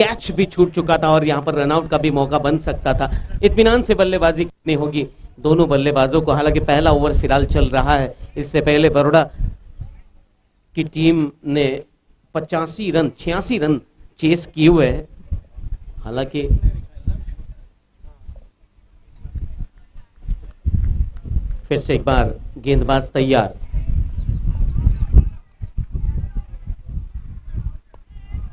Catch भी छूट चुका था और यहां पर रनआउट का भी मौका बन सकता था। इत्मीनान से बल्लेबाजी करनी होगी दोनों बल्लेबाजों को। हालांकि पहला ओवर फिलहाल चल रहा है। इससे पहले बड़ौदा की टीम ने 86 रन चेस किए हुए हैं। हालांकि फिर से एक बार गेंदबाज तैयार,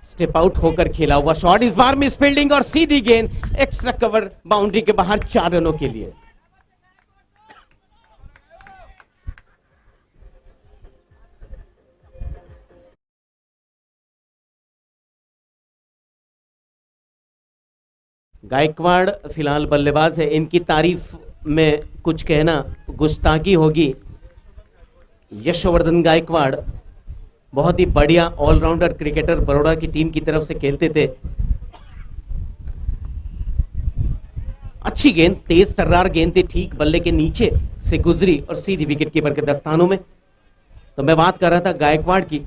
स्टेप आउट होकर खेला हुआ शॉट, इस बार मिस फील्डिंग और सीधी गेंद, एक्स्ट्रा कवर बाउंड्री के बाहर 4 रनों के लिए। गायकवाड़ फिलहाल बल्लेबाज है। इनकी तारीफ में कुछ कहना गुस्ताखी होगी। यशवर्धन गायकवाड़ बहुत ही बढ़िया ऑलराउंडर क्रिकेटर बड़ौदा की टीम की तरफ से खेलते थे। अच्छी गेंद, तेज तर्रार गेंद थी, ठीक बल्ले के नीचे से गुजरी और सीधी विकेट कीपर के दस्तानों में। तो मैं बात कर रहा था गायकवाड़ की,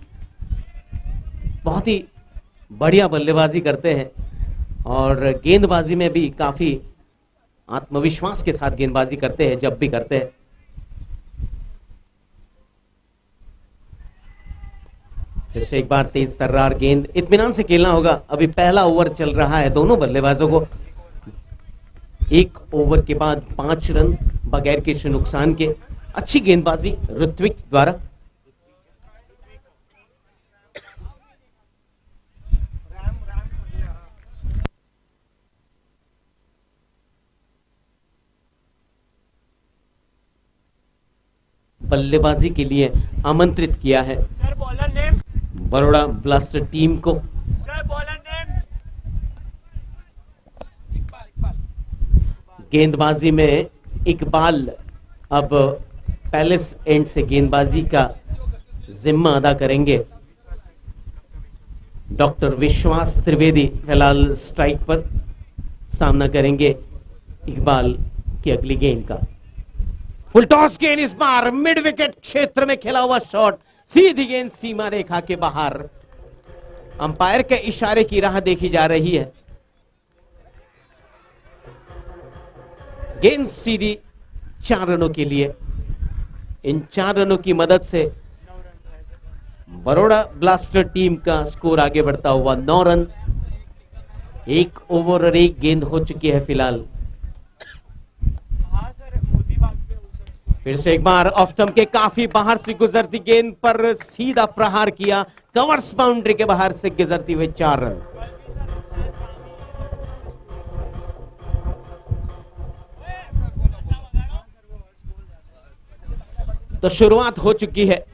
बहुत ही बढ़िया बल्लेबाजी करते हैं और गेंदबाजी में भी काफी आत्मविश्वास के साथ गेंदबाजी करते हैं जब भी करते हैं। फिर से एक बार तेज तर्रार गेंद, इत्मीनान से खेलना होगा। अभी पहला ओवर चल रहा है दोनों बल्लेबाजों को। एक ओवर के बाद 5 रन बगैर किसी नुकसान के। अच्छी गेंदबाजी ऋत्विक द्वारा। बल्लेबाजी के लिए आमंत्रित किया है बड़ौदा ब्लास्टर टीम को। गेंदबाजी में इकबाल अब पैलेस एंड से गेंदबाजी का जिम्मा अदा करेंगे। डॉक्टर विश्वास त्रिवेदी फिलहाल स्ट्राइक पर सामना करेंगे इकबाल की अगली गेंद का। फुल टॉस गेंद, इस बार मिड विकेट क्षेत्र में खेला हुआ शॉट, सीधी गेंद सीमा रेखा के बाहर। अंपायर के इशारे की राह देखी जा रही है। गेंद सीधी 4 रनों के लिए। इन 4 रनों की मदद से बड़ौदा ब्लास्टर टीम का स्कोर आगे बढ़ता हुआ 9 रन। 1 ओवर और 1 गेंद हो चुकी है फिलहाल। फिर से एक बार ऑफ स्टंप के काफी बाहर से गुजरती गेंद पर सीधा प्रहार किया, कवर्स बाउंड्री के बाहर से गुजरती हुई 4 रन। तो शुरुआत हो चुकी है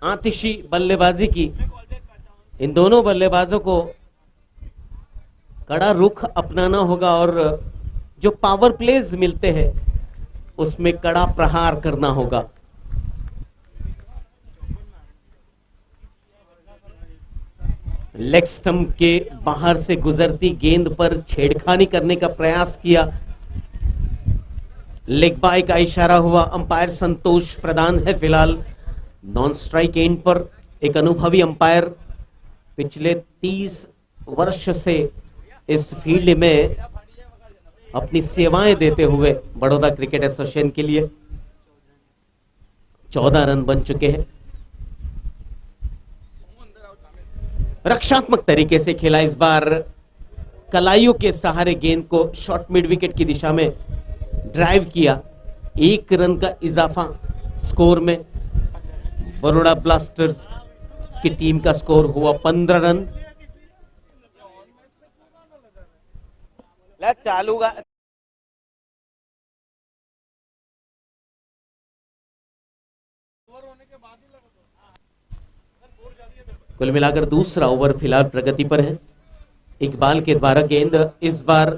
आतिशी बल्लेबाजी की। इन दोनों बल्लेबाजों को कड़ा रुख अपनाना होगा और जो पावर प्लेज मिलते हैं उसमें कड़ा प्रहार करना होगा। लेग स्टंप के बाहर से गुजरती गेंद पर छेड़खानी करने का प्रयास किया। लेग बाय का इशारा हुआ। अंपायर संतोष प्रधान है फिलहाल नॉन स्ट्राइक एंड पर। एक अनुभवी अंपायर, पिछले 30 वर्ष से इस फील्ड में अपनी सेवाएं देते हुए बड़ौदा क्रिकेट एसोसिएशन के लिए। 14 रन बन चुके हैं। रक्षात्मक तरीके से खेला इस बार, कलाइयों के सहारे गेंद को शॉर्ट मिड विकेट की दिशा में ड्राइव किया। 1 रन का इजाफा स्कोर में। बड़ौदा ब्लास्टर्स की टीम का स्कोर हुआ 15 रन। चालू का कुल मिलाकर दूसरा ओवर फिलहाल प्रगति पर है। इकबाल के द्वारा गेंद इस बार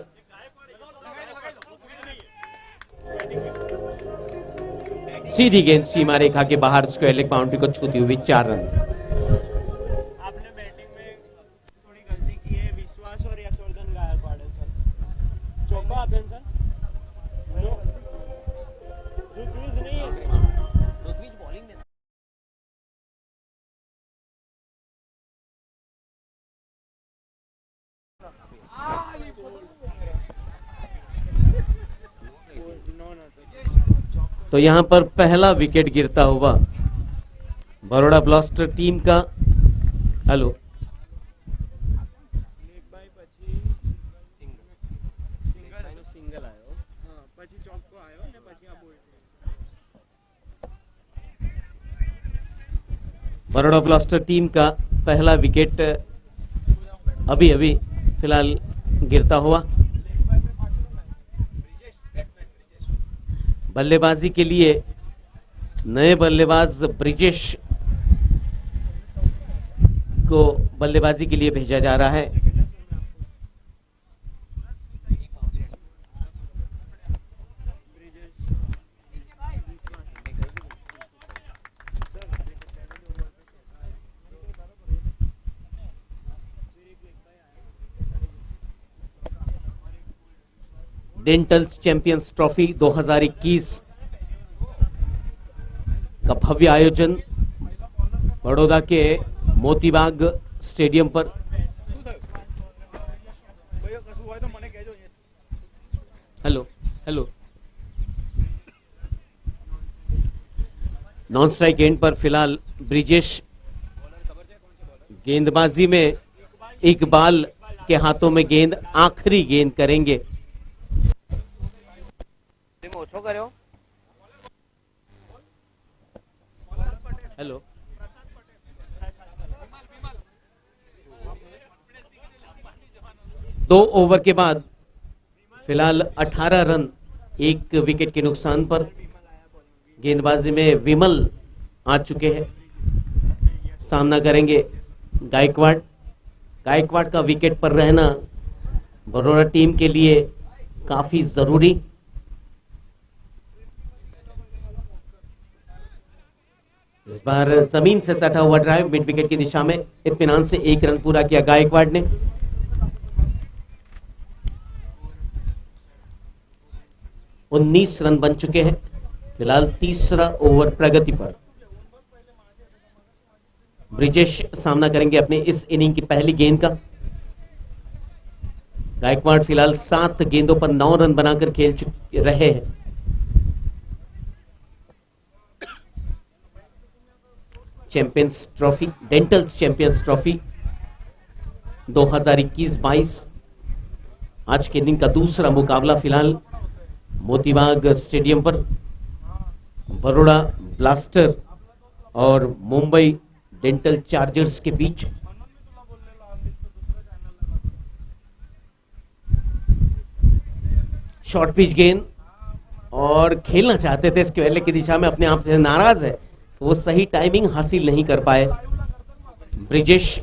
सीधी गेंद सीमा रेखा के बाहर स्क्वायर लेग बाउंड्री को छूती हुई 4 रन। आपने बैटिंग में थोड़ी गलती की है। विश्वास और यशवर्धन गायकवाड़ है सर। चौका आप सर ऋत्विज नहीं है सर। ऋत्विज बॉलिंग में तो यहां पर पहला विकेट गिरता हुआ बड़ौदा ब्लास्टर टीम का। हेलो, ભાઈ પછી સિંગલ આવ્યો, હા પછી ચોક્કો આવ્યો ને પછી આ બોલ્ટ। बड़ौदा ब्लास्टर टीम का पहला विकेट अभी अभी फिलहाल गिरता हुआ। बल्लेबाजी के लिए नए बल्लेबाज ब्रिजेश को बल्लेबाजी के लिए भेजा जा रहा है। डेंटल्स चैंपियंस ट्रॉफी 2021 का भव्य आयोजन बड़ौदा के मोतीबाग स्टेडियम पर। Hello hello, non strike and पर फिलहाल ब्रिजेश गेंदबाजी में इकबाल के हाथों में गेंद आखिरी गेंद करेंगे। हेलो, दो ओवर के बाद फिलहाल 18 रन एक विकेट के नुकसान पर गेंदबाजी में विमल आ चुके हैं। सामना करेंगे गायकवाड़। गायकवाड़ का विकेट पर रहना बड़ौदा टीम के लिए काफी जरूरी। इस बार जमीन से सटा हुआ ड्राइव मिड विकेट की दिशा में इत्मीनान से 1 रन पूरा किया गायकवाड़ ने। उन्नीस रन बन चुके हैं। फिलहाल तीसरा ओवर प्रगति पर। ब्रिजेश सामना करेंगे अपने इस इनिंग की पहली गेंद का। गायकवाड़ फिलहाल 7 गेंदों पर 9 रन बनाकर खेल रहे हैं। चैंपियंस ट्रॉफी, डेंटल्स चैंपियंस ट्रॉफी 2021-22 आज के दिन का दूसरा मुकाबला फिलहाल मोतीबाग स्टेडियम पर बड़ौदा ब्लास्टर और मुंबई डेंटल चार्जर्स के बीच। शॉर्ट पिच गेंद और खेलना चाहते थे स्क्वेयर लेग की दिशा में, अपने आप से नाराज है, वो सही टाइमिंग हासिल नहीं कर पाए। ब्रिजेश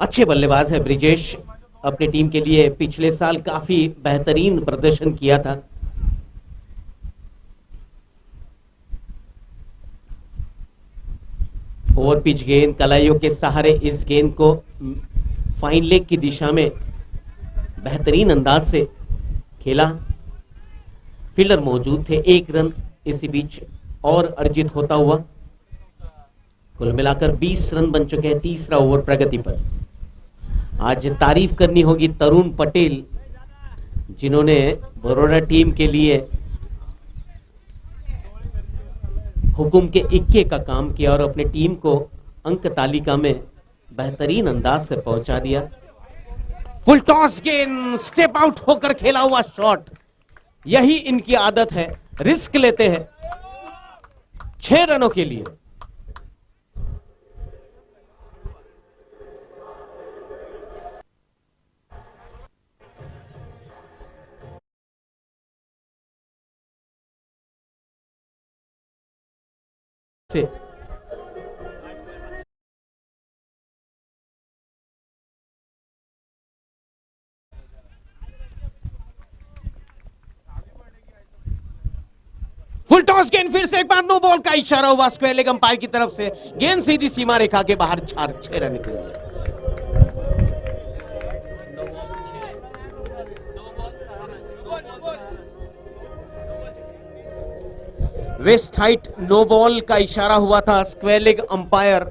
अच्छे बल्लेबाज है। ब्रिजेश अपनी टीम के लिए पिछले साल काफी बेहतरीन प्रदर्शन किया था। ओवर पिच गेंद कलाइयों के सहारे इस गेंद को फाइन लेग की दिशा में बेहतरीन अंदाज से खेला। फील्डर मौजूद थे। 1 रन इसी बीच और अर्जित होता हुआ कुल मिलाकर 20 रन बन चुके हैं तीसरा ओवर प्रगति पर। आज तारीफ करनी होगी तरुण पटेल, जिन्होंने बड़ौदा टीम के लिए हुकुम के इक्के का काम किया और अपनी टीम को अंक तालिका में बेहतरीन अंदाज से पहुंचा दिया। फुल टॉस गेंद, स्टेप आउट होकर खेला हुआ शॉट, यही इनकी आदत है। रिस्क लेते हैं 6 रनों के लिए। से फुल टॉस गेंद, फिर से एक बार नो बॉल का इशारा हुआ स्क्वायर लेग अंपायर की तरफ से। गेंद सीधी सीमा रेखा के बाहर 6 रन के लिए। वेस्ट हाइट नो बॉल का इशारा हुआ था स्क्वायर लेग अंपायर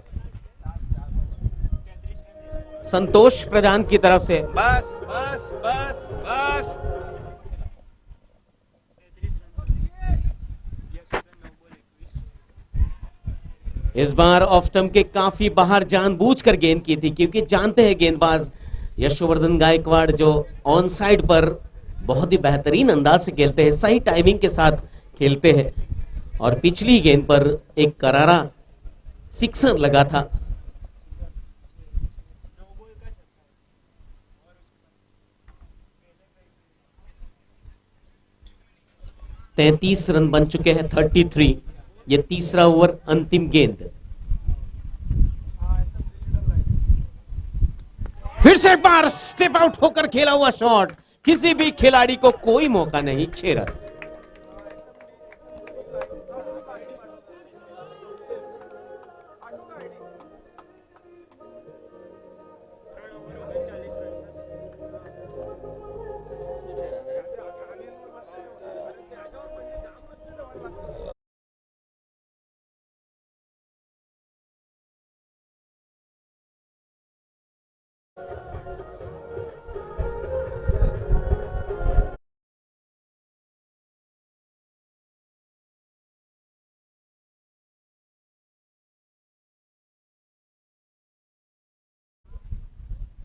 संतोष प्रधान की तरफ से। बस बस बस बस इस बार ऑफ स्टंप के काफी बाहर जानबूझकर गेंद की थी, क्योंकि जानते हैं गेंदबाज यशवर्धन गायकवाड़ जो ऑन साइड पर बहुत ही बेहतरीन अंदाज से खेलते हैं, सही टाइमिंग के साथ खेलते हैं। और पिछली गेंद पर एक करारा सिक्सर लगा था। 33 रन बन चुके हैं, 33। ये तीसरा ओवर, अंतिम गेंद। फिर से एक बार स्टेप आउट होकर खेला हुआ शॉट, किसी भी खिलाड़ी को कोई मौका नहीं, 6 रन।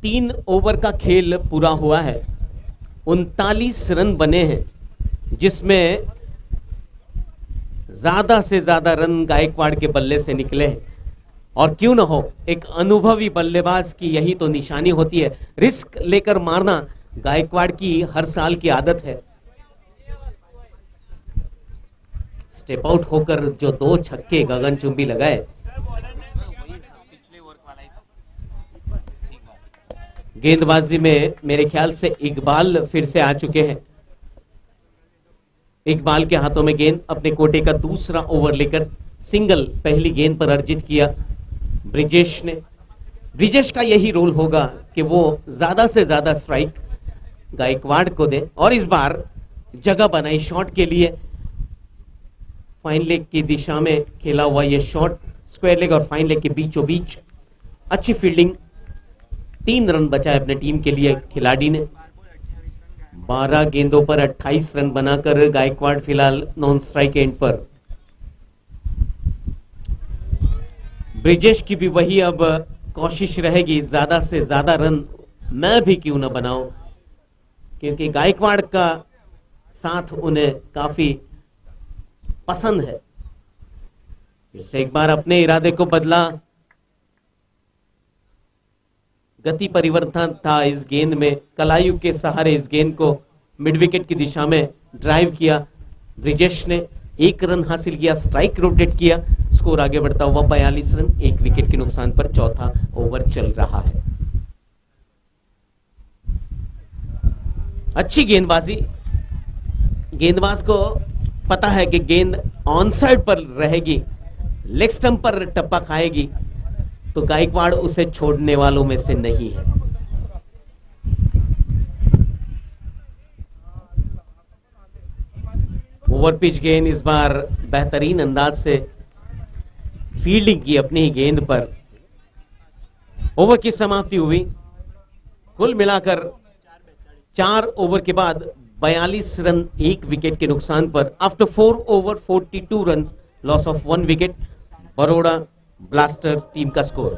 तीन ओवर का खेल पूरा हुआ है, 39 रन बने हैं, जिसमें ज्यादा से ज्यादा रन गायकवाड़ के बल्ले से निकले हैं। और क्यों ना हो, एक अनुभवी बल्लेबाज की यही तो निशानी होती है, रिस्क लेकर मारना गायकवाड़ की हर साल की आदत है। स्टेप आउट होकर जो 2 छक्के गगनचुंबी लगाए। गेंदबाजी में मेरे ख्याल से इकबाल फिर से आ चुके हैं। इकबाल के हाथों में गेंद, अपने कोटे का दूसरा ओवर लेकर सिंगल पहली गेंद पर अर्जित किया ब्रिजेश ने। ब्रिजेश का यही रोल होगा कि वो ज्यादा से ज्यादा स्ट्राइक गायकवाड़ को दे, और इस बार जगह बनाई शॉट के लिए। फाइन लेग की दिशा में खेला हुआ ये शॉट, स्क्वायर लेग और फाइन लेग के बीचों बीच, अच्छी फील्डिंग। 3 रन बचाए अपने टीम के लिए खिलाड़ी ने। 12 गेंदों पर 28 रन बनाकर गायकवाड़ फिलहाल नॉन स्ट्राइक एंड पर। ब्रिजेश की भी वही अब कोशिश रहेगी, ज्यादा से ज्यादा रन मैं भी क्यों ना बनाऊं, क्योंकि गायकवाड़ का साथ उन्हें काफी पसंद है। फिर से एक बार अपने इरादे को बदला, गति परिवर्तन था इस गेंद में, कलायु के सहारे इस गेंद को मिड विकेट की दिशा में ड्राइव किया ब्रिजेश ने। 1 रन हासिल किया, स्ट्राइक रोटेट किया, स्कोर आगे बढ़ता हुआ 42 रन, 1 विकेट के नुकसान पर चौथा ओवर चल रहा है। अच्छी गेंदबाजी, गेंदबाज को पता है कि गेंद ऑन साइड पर रहेगी, लेग स्टंप पर टप्पा खाएगी, तो गायकवाड़ उसे छोड़ने वालों में से नहीं है। ओवर पिच गेंद, इस बार बेहतरीन अंदाज से फील्डिंग की अपनी ही गेंद पर। ओवर की समाप्ति हुई, कुल मिलाकर 4 ओवर के बाद 42 रन, 1 विकेट के नुकसान पर। After 4 over 42 run, loss of 1 wicket, Baroda blaster team का स्कोर।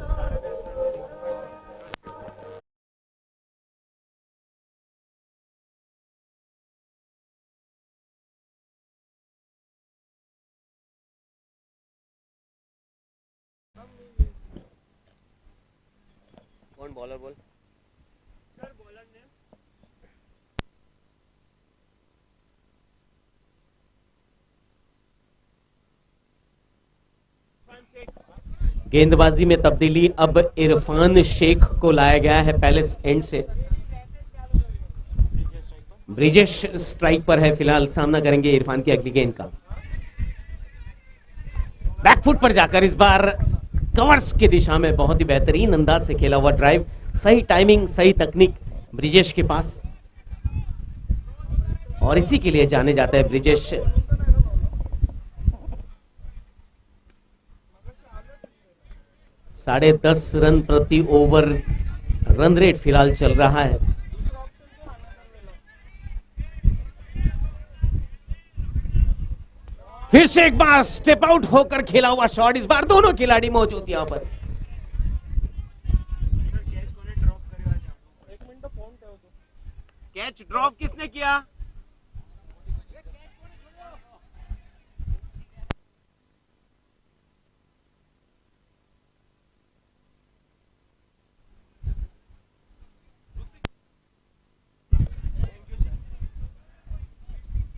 कौन बॉलर बोल? सर बॉलर ने गेंदबाजी में तब्दीली, अब इरफान शेख को लाया गया है पैलेस एंड से। ब्रिजेश स्ट्राइक पर है फिलहाल, सामना करेंगे इरफान की अगली गेंद का। बैकफुट पर जाकर इस बार कवर्स की दिशा में बहुत ही बेहतरीन अंदाज से खेला हुआ ड्राइव, सही टाइमिंग, सही तकनीक ब्रिजेश के पास, और इसी के लिए जाने जाता है ब्रिजेश। साढ़े 10 रन प्रति ओवर रन रेट फिलहाल चल रहा है। फिर से एक बार स्टेप आउट होकर खेला हुआ शॉट, इस बार दोनों खिलाड़ी मौजूद यहां पर। सर कैच कोने ड्रॉप કર્યો છે? 1 મિનિટ ફોન થયો તો कैच ड्रॉप किसने किया?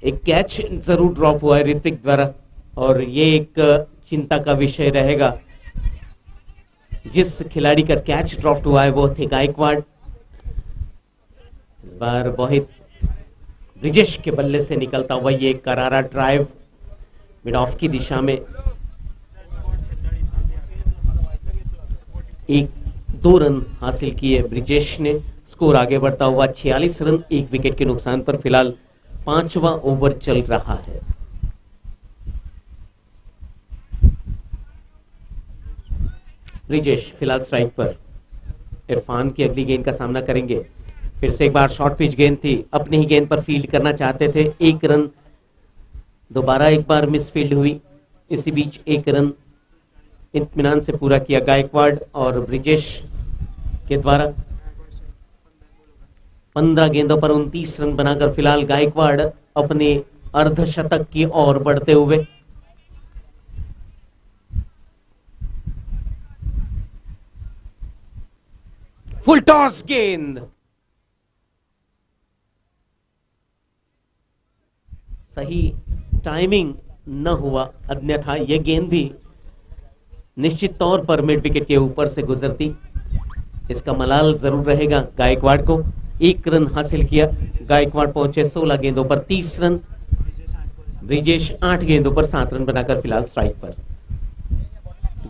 एक कैच जरूर ड्रॉप हुआ है ऋत्विक द्वारा, और ये एक चिंता का विषय रहेगा। जिस खिलाड़ी का कैच ड्रॉप हुआ है वो थे गायकवाड़। इस बार मोहित ब्रिजेश के बल्ले से निकलता हुआ ये करारा ड्राइव मिड ऑफ की दिशा में, एक 2 रन हासिल किए ब्रिजेश ने। स्कोर आगे बढ़ता हुआ 46 रन, 1 विकेट के नुकसान पर। फिलहाल 5वां ओवर चल रहा है। ब्रिजेश फिलहाल स्ट्राइक पर। इरफान की अगली गेंद का सामना करेंगे। फिर से एक बार शॉर्ट पिच गेंद थी, अपनी ही गेंद पर फील्ड करना चाहते थे। 1 रन, दोबारा एक बार मिस फील्ड हुई। इसी बीच 1 रन इत्मीनान से पूरा किया गायकवाड़ और ब्रिजेश के द्वारा। 15 गेंदों पर 29 रन बनाकर फिलहाल गायकवाड़ अपने अर्धशतक की ओर बढ़ते हुए। फुल टॉस गेंद, सही टाइमिंग न हुआ, अन्यथा यह गेंद भी निश्चित तौर पर मिड विकेट के ऊपर से गुजरती। इसका मलाल जरूर रहेगा गायकवाड़ को। 1 रन हासिल किया गायकवाड़, पहुंचे 16 गेंदों पर 30 रन। ब्रिजेश 8 गेंदों पर 7 रन बनाकर फिलहाल स्ट्राइक पर।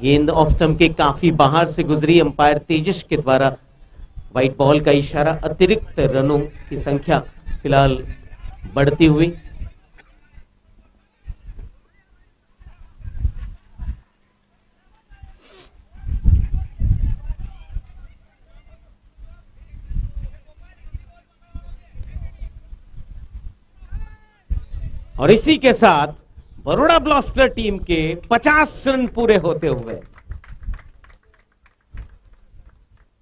गेंद ऑफ स्टंप के काफी बाहर से गुजरी। अंपायर तेजस के द्वारा व्हाइट बॉल का इशारा। अतिरिक्त रनों की संख्या फिलहाल बढ़ती हुई। और इसी के साथ बड़ौदा ब्लास्टर टीम के 50 रन पूरे होते हुए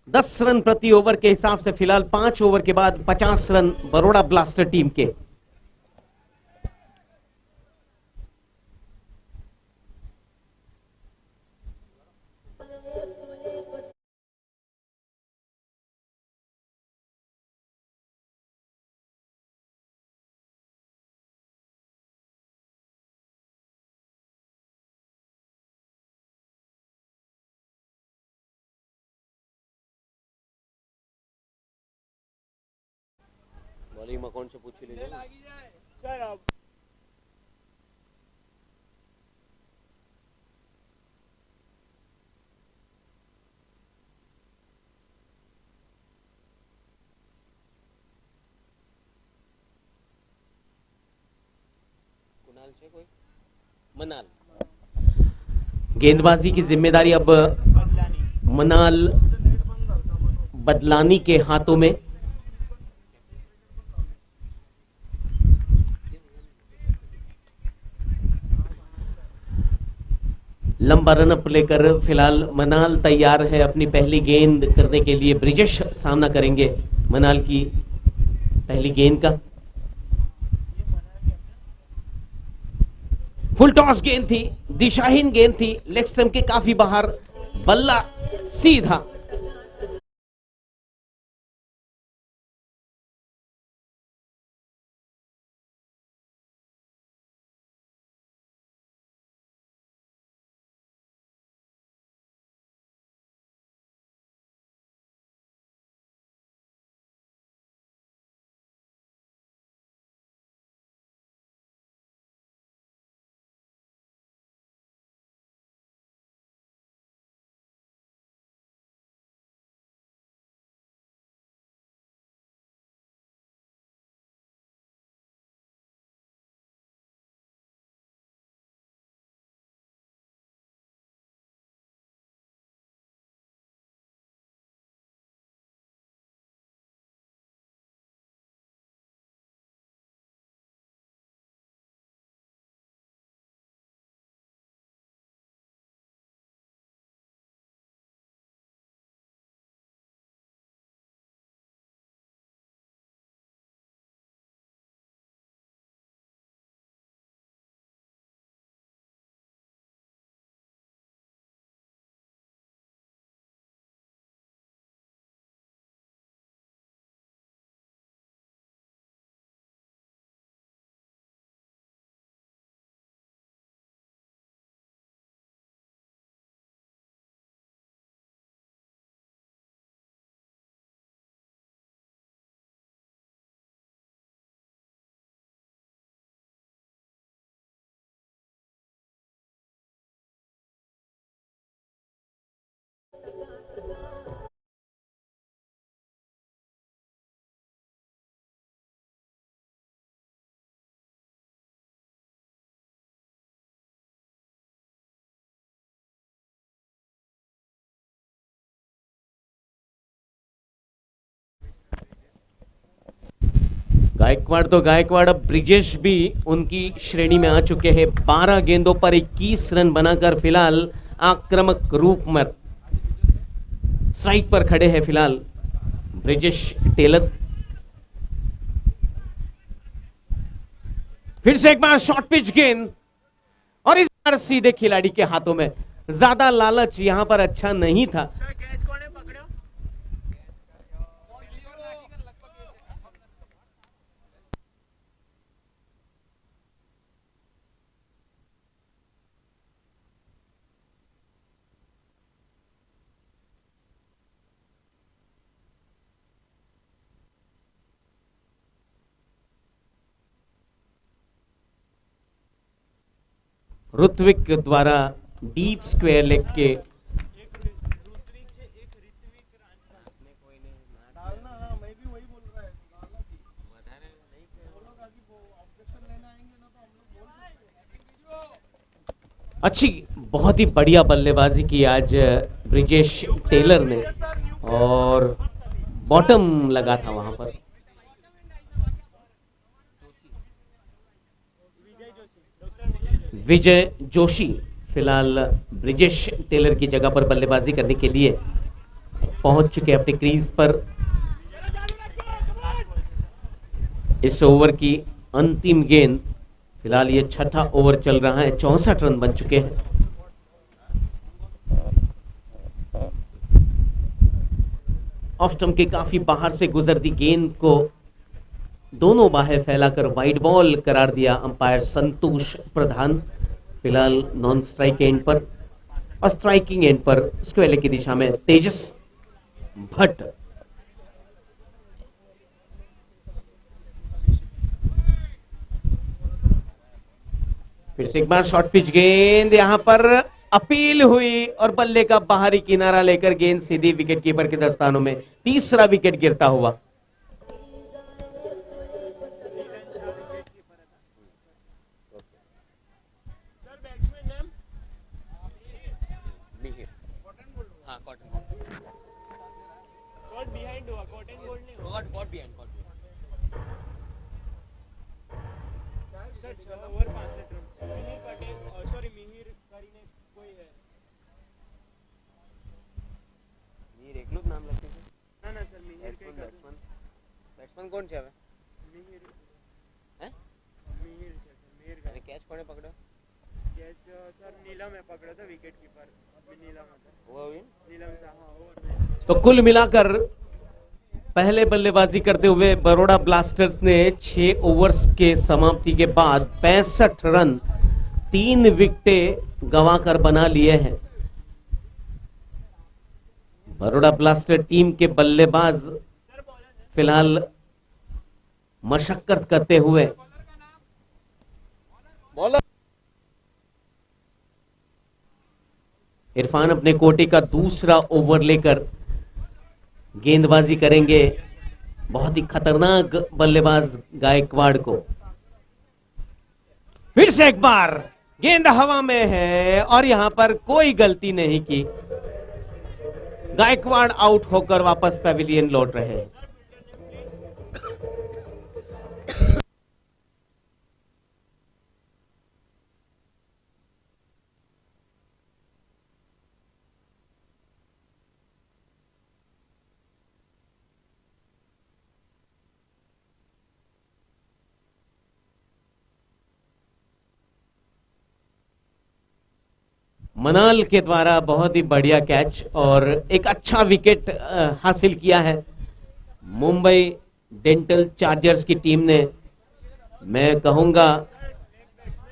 10 रन प्रति ओवर के हिसाब से फिलहाल 5 ओवर के बाद 50 रन बड़ौदा ब्लास्टर टीम के। बॉलिंग में कौन से पूछ लीजिए सर अब कुणाल से कोई मनाल। गेंदबाजी की जिम्मेदारी अब बदलानी मनाल बदलानी के हाथों में। लंबा रनअप लेकर फिलहाल मनाल तैयार है अपनी पहली गेंद करने के लिए। ब्रिजेश सामना करेंगे मनाल की पहली गेंद का। फुल टॉस गेंद थी, दिशाहीन गेंद थी, लेग स्टंप के काफी बाहर, बल्ला सीधा। गायकवाड़ तो गायकवाड़, अब ब्रिजेश भी उनकी श्रेणी में आ चुके हैं। 12 गेंदों पर 21 रन बनाकर फिलहाल आक्रामक रूप में स्ट्राइक पर खड़े हैं फिलहाल ब्रिजेश टेलर। फिर से एक बार शॉर्ट पिच गेंद और इस बार सीधे खिलाड़ी के हाथों में। ज्यादा लालच यहां पर अच्छा नहीं था। सर कैच कौन है पकड़ो? ऋत्विक द्वारा डीप स्क्वायर लेग के एक ऋत्विक से एक ऋत्विक डालना। हाँ, मैं भी वही बोल रहा है, डालना थी। वो लोग आगे वो ऑब्जेक्शन लेने आएंगे ना, तो हम लोग बोल सकते हैं। अच्छी बहुत ही बढ़िया बल्लेबाजी की आज ब्रिजेश टेलर ने और बॉटम लगा था वहां पर। विजय जोशी फिलहाल ब्रिजेश टेलर की जगह पर बल्लेबाजी करने के लिए पहुंच चुके अपने क्रीज पर। इस ओवर की अंतिम गेंद, फिलहाल ये छठा ओवर चल रहा है, 64 रन बन चुके हैं। ऑफ स्टंप के काफी बाहर से गुजरती गेंद को दोनों बाहें फैलाकर वाइड बॉल करार दिया अंपायर संतोष प्रधान। फिलहाल नॉन स्ट्राइक एंड पर और स्ट्राइकिंग एंड पर स्क्वायर लेग की दिशा में तेजस भट्ट। फिर से एक बार शॉर्ट पिच गेंद, यहां पर अपील हुई और बल्ले का बाहरी किनारा लेकर गेंद सीधी विकेट कीपर के दस्तानों में। तीसरा विकेट गिरता हुआ। कौन છે હવે? मिहिर હે? मिहिर છે સર, मिहिर का અને કેચ કોણે પકડ્યો? कैच सर नीलम है पकड़ा था, विकेट कीपर नीलम था। वो विन? नीलम सा, हाँ ओवर। तो कुल मिलाकर पहले बल्लेबाजी करते हुए बड़ौदा ब्लास्टर्स ने 6 ओवर्स के समाप्ति के बाद 65 रन 3 विकेटें गंवाकर बना लिए हैं। बड़ौदा ब्लास्टर टीम के बल्लेबाज फिलहाल मशक्कत करते हुए बॉलर इरफान अपने कोटे का दूसरा ओवर लेकर गेंदबाजी करेंगे। बहुत ही खतरनाक बल्लेबाज गायकवाड़ को। फिर से एक बार गेंद हवा में है और यहां पर कोई गलती नहीं की। गायकवाड़ आउट होकर वापस पैविलियन लौट रहे हैं। मनाल के द्वारा बहुत ही बढ़िया कैच और एक अच्छा विकेट हासिल किया है मुंबई डेंटल चार्जर्स की टीम ने। मैं कहूंगा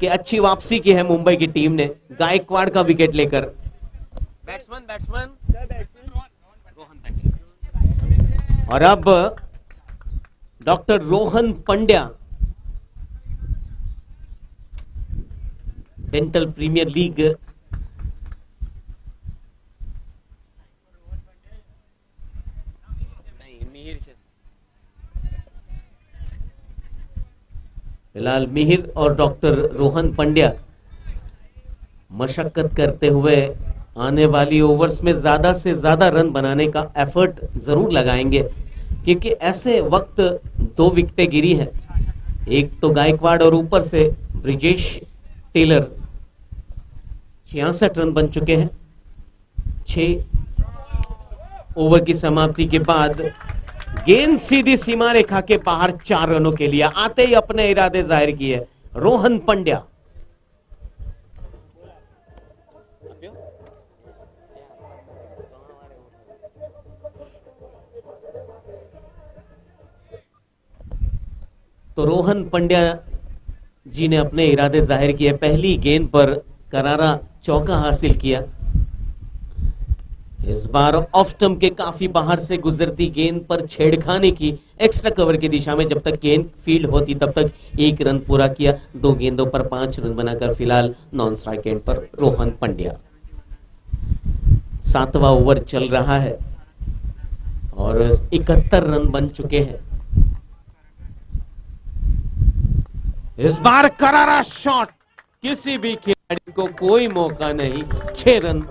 कि अच्छी वापसी की है मुंबई की टीम ने गायकवाड़ का विकेट लेकर। Batsman batsman sir batsman Rohan Pandya. और अब doctor Rohan Pandya dental premier league Mihir છે। फिलहाल मिहिर और डॉक्टर रोहन पंड्या मशक्कत करते हुए आने वाली ओवर्स में ज्यादा से ज्यादा रन बनाने का एफर्ट जरूर लगाएंगे, क्योंकि ऐसे वक्त 2 विकेटें गिरी हैं एक तो गायकवाड़ और ऊपर से ब्रिजेश टेलर। 66 रन बन चुके हैं 6 ओवर की समाप्ति के बाद। गेंद सीधी सीमा रेखा के बाहर 4 रनों के लिए आते ही अपने इरादे जाहिर किए रोहन पंड्या। तो रोहन पंड्या जी ने अपने इरादे जाहिर किए, पहली गेंद पर करारा चौका हासिल किया। इस बार ऑफ स्टंप के काफी बाहर से गुजरती गेंद पर छेड़खानी की एक्स्ट्रा कवर की दिशा में। जब तक गेंद फील्ड होती तब तक 1 रन पूरा किया। 2 गेंदों पर 5 रन बनाकर फिलहाल नॉन स्ट्राइक एंड पर रोहन पंड्या। 7वां ओवर चल रहा है और 71 रन बन चुके हैं। इस बार करारा शॉट, किसी भी खिलाड़ी को कोई मौका नहीं। 6 रन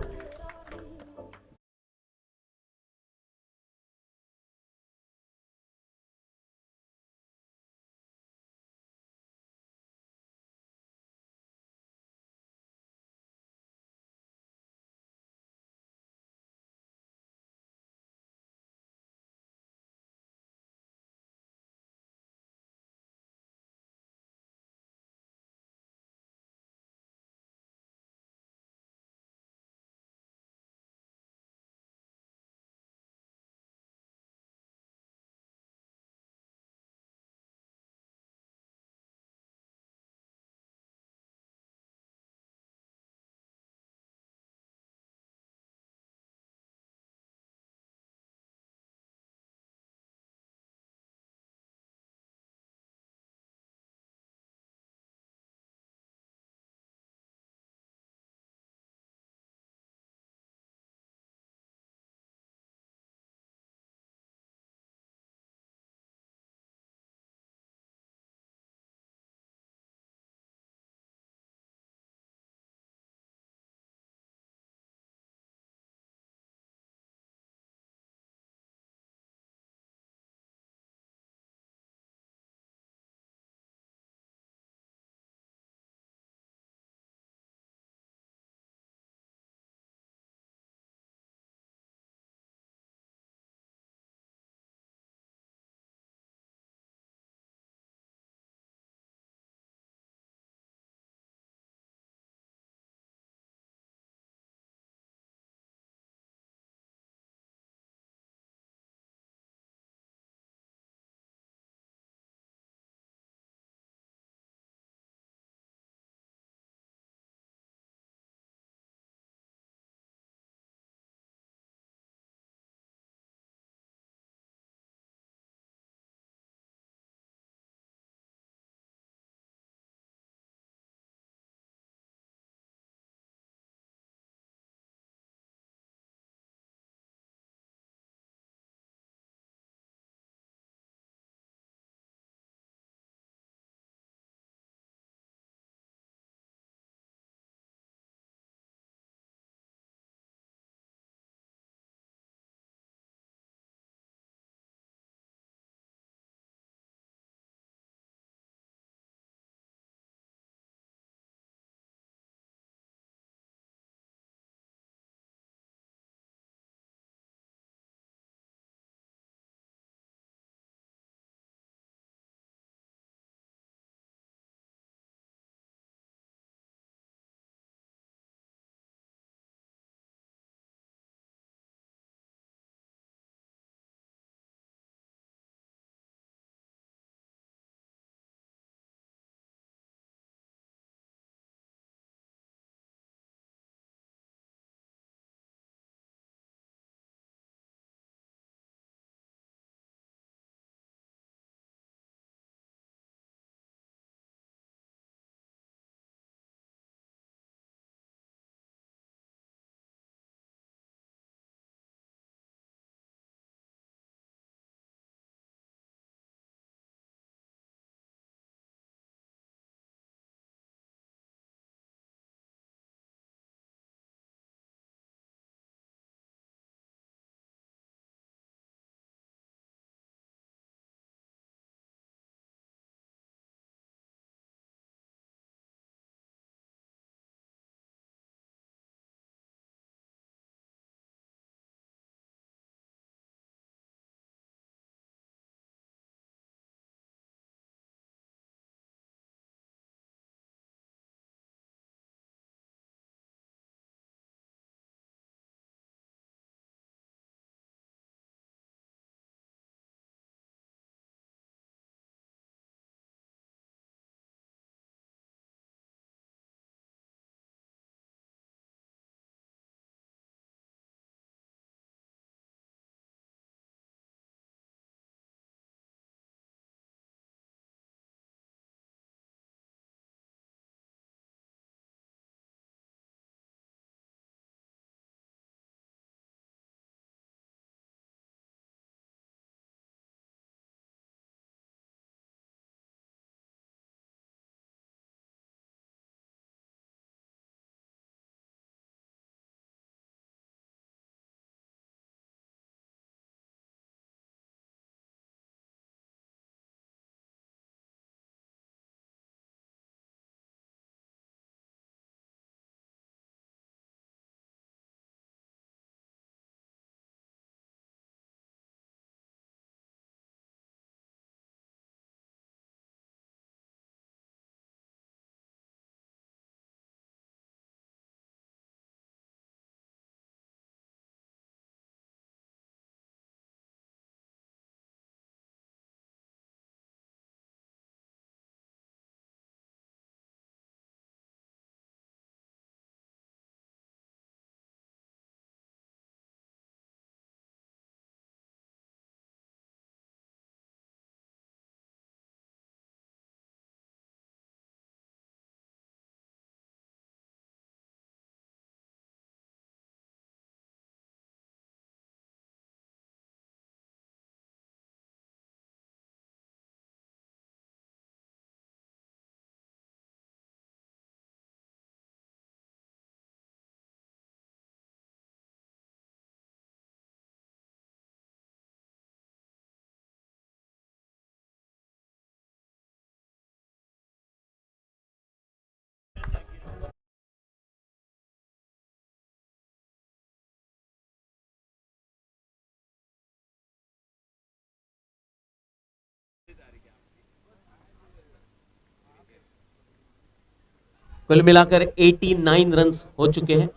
कुल मिलाकर 89 रन हो चुके हैं।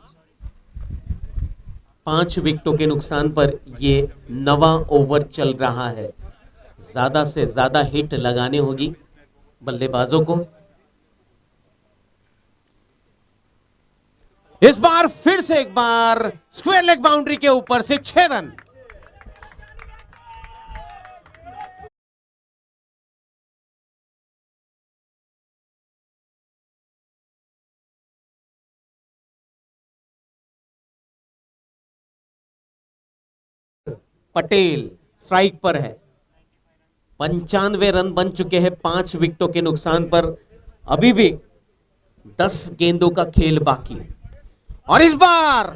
5 विकेटों के नुकसान पर ये 9वां ओवर चल रहा है। ज्यादा से ज्यादा हिट लगाने होगी बल्लेबाजों को। इस बार फिर से एक बार स्क्वायर लेग बाउंड्री के ऊपर से 6 रन। पटेल स्ट्राइक पर है। 95 रन बन चुके हैं 5 विकेटों के नुकसान पर। अभी भी 10 गेंदों का खेल बाकी। और इस बार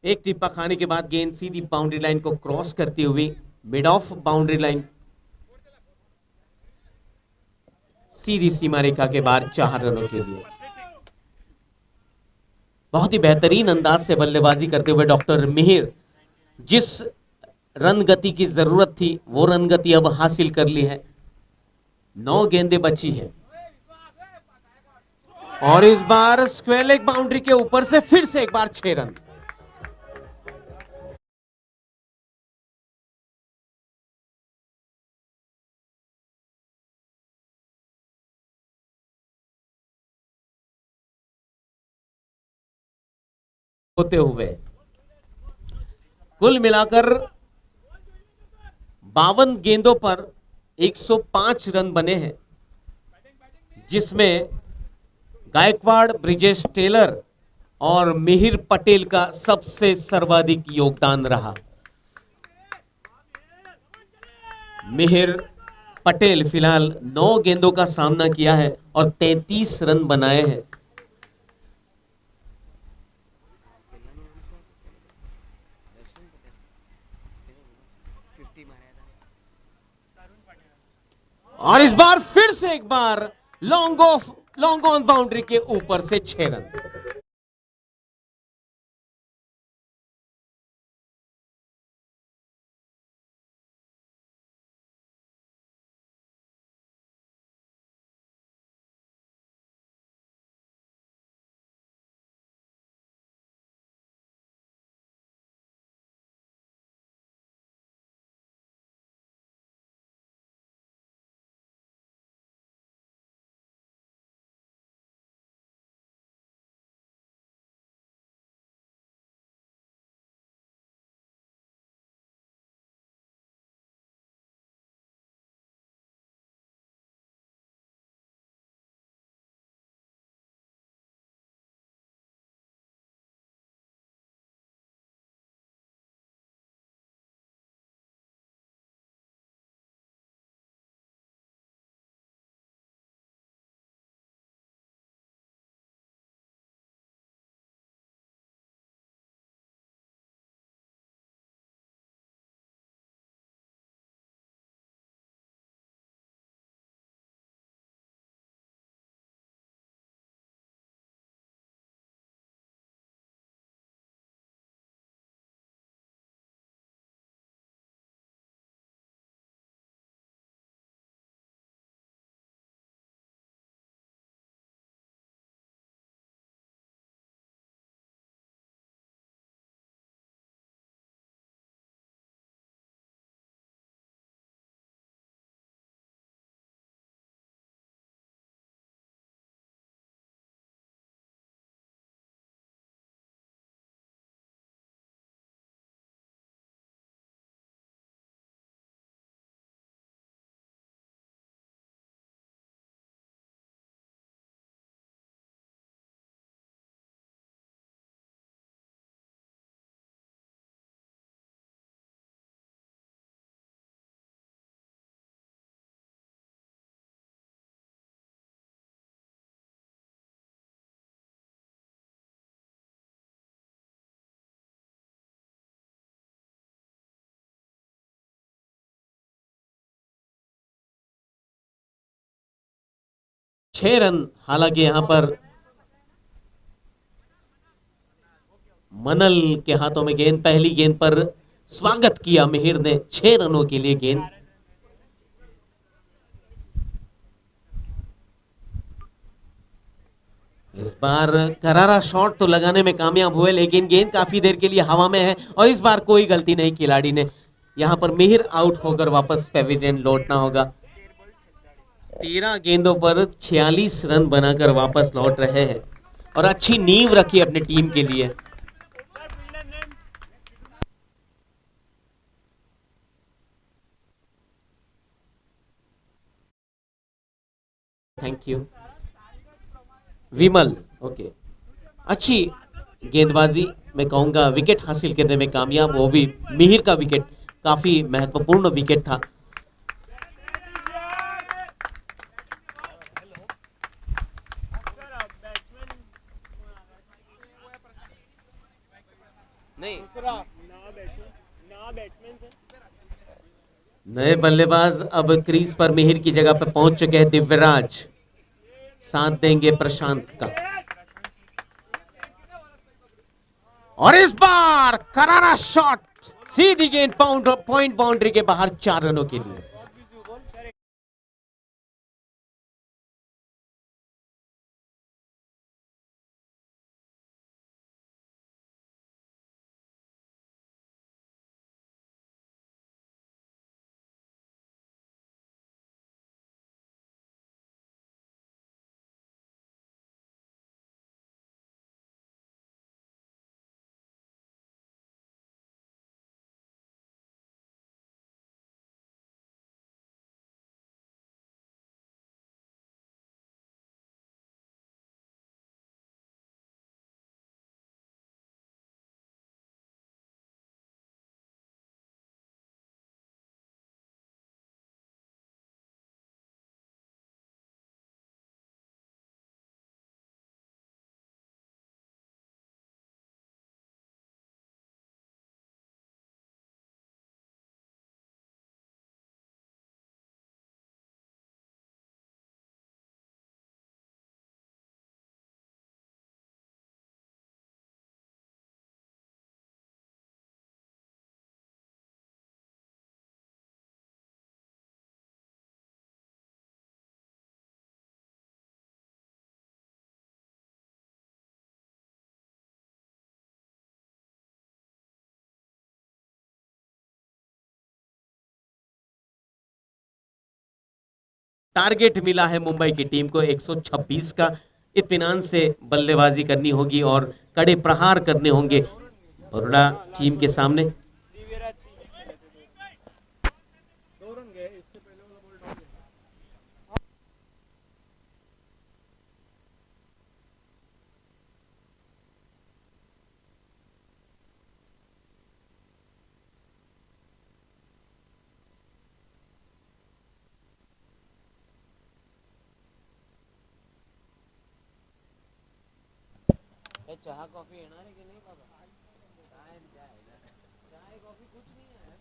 एक टिप्पा खाने के बाद गेंद सीधी बाउंड्री लाइन को क्रॉस करती हुई मिड ऑफ बाउंड्री लाइन सीधी सीमा रेखा के बाहर 4 रनों के लिए। बहुत ही बेहतरीन अंदाज से बल्लेबाजी करते हुए डॉक्टर मिहिर जिस रन गति की जरूरत थी वो रन गति अब हासिल कर ली है। 9 गेंदें बची है और इस बार स्क्वायर लेग बाउंड्री के ऊपर से फिर से एक बार 6 रन। होते हुए कुल मिलाकर 52 गेंदों पर 105 रन बने हैं, जिसमें गायकवाड़, ब्रिजेश टेलर और मिहिर पटेल का सबसे सर्वाधिक योगदान रहा। मिहिर पटेल फिलहाल 9 गेंदों का सामना किया है और 33 रन बनाए हैं। और इस बार फिर से एक बार लॉन्ग ऑन बाउंड्री के ऊपर से 6 रन। छह रन हालांकि यहां पर मनल के हाथों में गेंद। पहली गेंद पर स्वागत किया मिहिर ने 6 रनों के लिए गेंद। इस बार करारा शॉट तो लगाने में कामयाब हुए, लेकिन गेंद काफी देर के लिए हवा में है और इस बार कोई गलती नहीं खिलाड़ी ने। यहां पर मिहिर आउट होकर वापस पेविलियन लौटना होगा। 13 गेंदों पर 46 रन बनाकर वापस लौट रहे हैं और अच्छी नींव रखी अपनी टीम के लिए। Thank you Vimal. ओके, अच्छी गेंदबाजी, मैं कहूंगा विकेट हासिल करने में कामयाब, वो भी मिहिर का विकेट काफी महत्वपूर्ण विकेट था। नहीं नए बल्लेबाज अब क्रीज पर मिहिर की जगह पर पहुंच चुके हैं। दिव्यराज साथ देंगे प्रशांत का और इस बार करारा शॉट, सीधी गेंद पॉइंट बाउंड्री के बाहर 4 रनों के लिए। टारगेट मिला है मुंबई की टीम को 126 का। इत्मीनान से बल्लेबाजी करनी होगी और कड़े प्रहार करने होंगे बरोड़ा टीम के सामने। चाह कॉफी येणार आहे की नाही बाबा? काय चाय कॉफी कुछ नहीं है।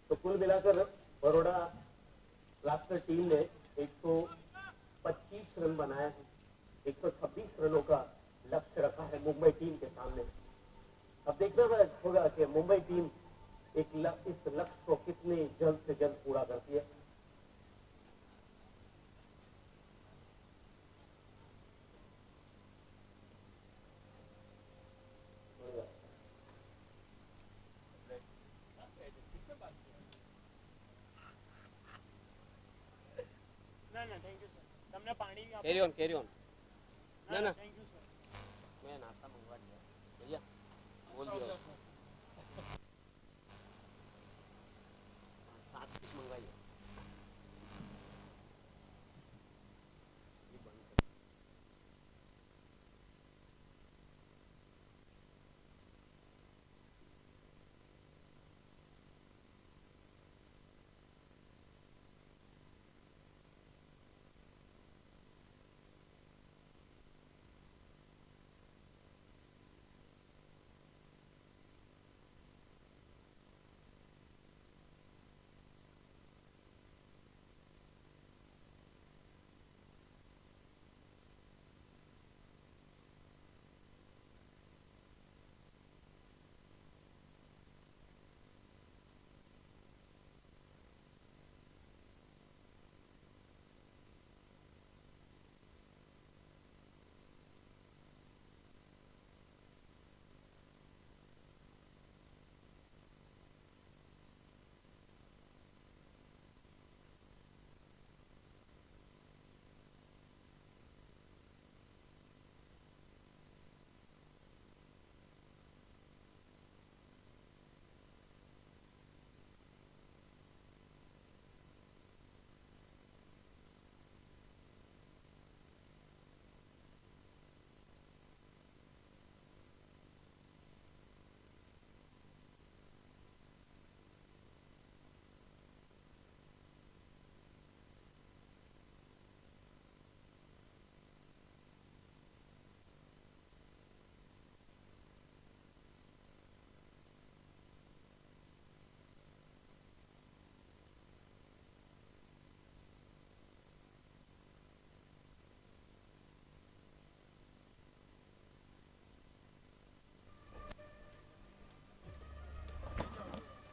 तो कुल मिलाकर बड़ौदा ब्लास्टर टीम ने 125 रन बनाया है। 126 रनों का लक्ष्य रखा है मुंबई टीम के सामने। अब देखना होगा कि मुंबई टीम इस लक्ष्य को कितने जल्द से जल्द पूरा करती है। થેન્ક યુ સર તમને પાણી આપો કેરી ઓન ના ના થેન્ક યુ સર મેં નાસ્તા મંગવા दिया भैया बोल दिया उसको। 7 पीस मंगवाइए ये बंद कर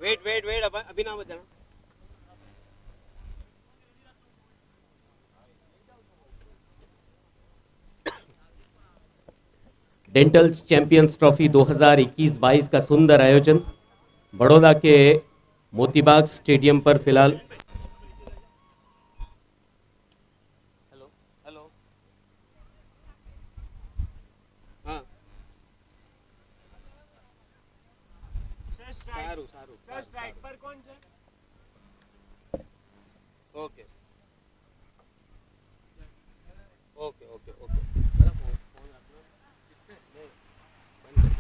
वेट अभी ना मत जाना डेंटल चैंपियंस ट्रॉफी 2021-22 का सुंदर आयोजन बड़ौदा के मोतीबाग स्टेडियम पर फिलहाल हेलो हेलो हाँ સર સ્ટ્રાઇક सारू સર સ્ટ્રાઇક પર કોણ છે ओके ओके ओके ओके मेरा फोन रखना किसने नहीं बंद कर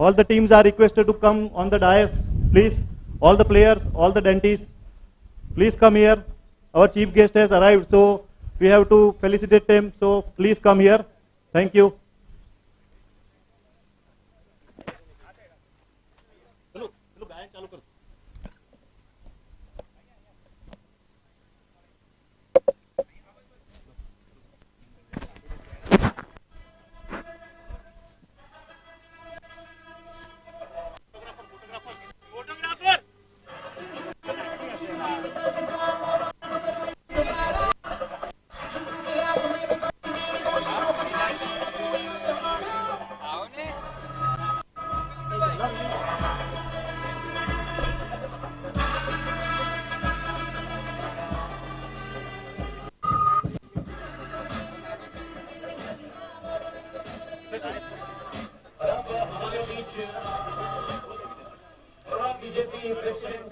All the teams are requested to come on the dais, please. All the players, all the dentists, please come here. Our chief guest has arrived, so we have to felicitate him. So please come here. Thank you. BJP president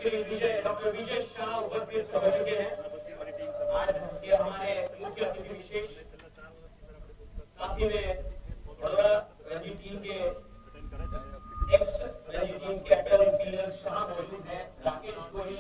Shri Vijay doctor Vijay Shah उपस्थित हो चुके हैं। आज ये हमारे मुख्य अतिथि विशेष, साथ ही में बड़ौदा रणजी टीम के x Ranji team captain fielder Shah मौजूद है, राकेश गोहिल।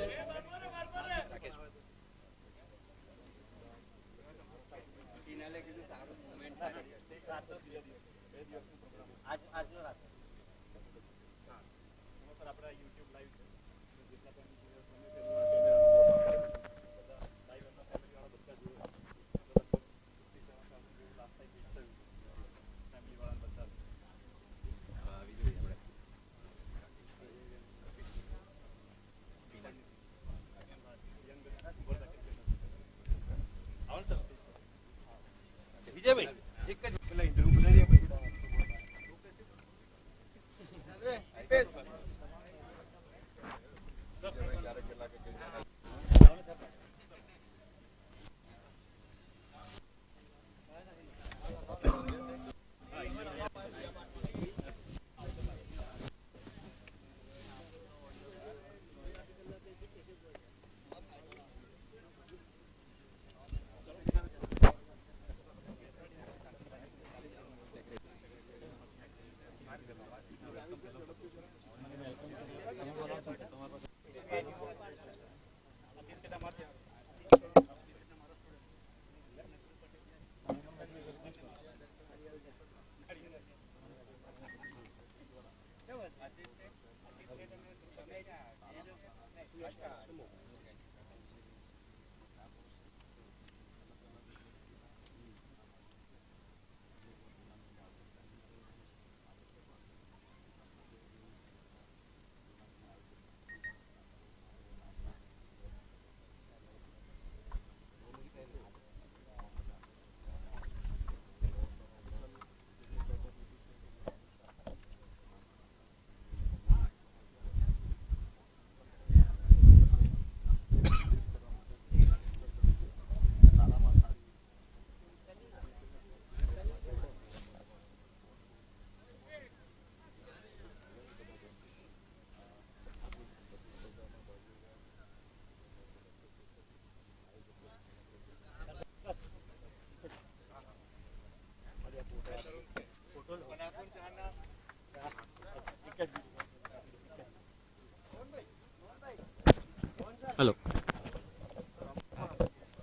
हेलो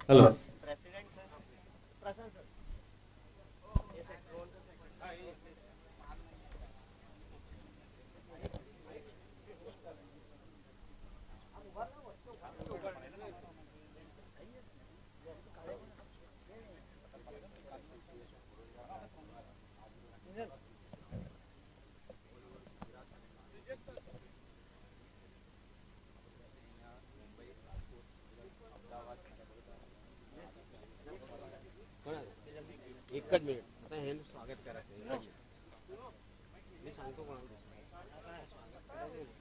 हेलो एकच मिनिट आता हे स्वागत करायचं एकच मिनिट मी सांगतो कोणाला स्वागत करायचं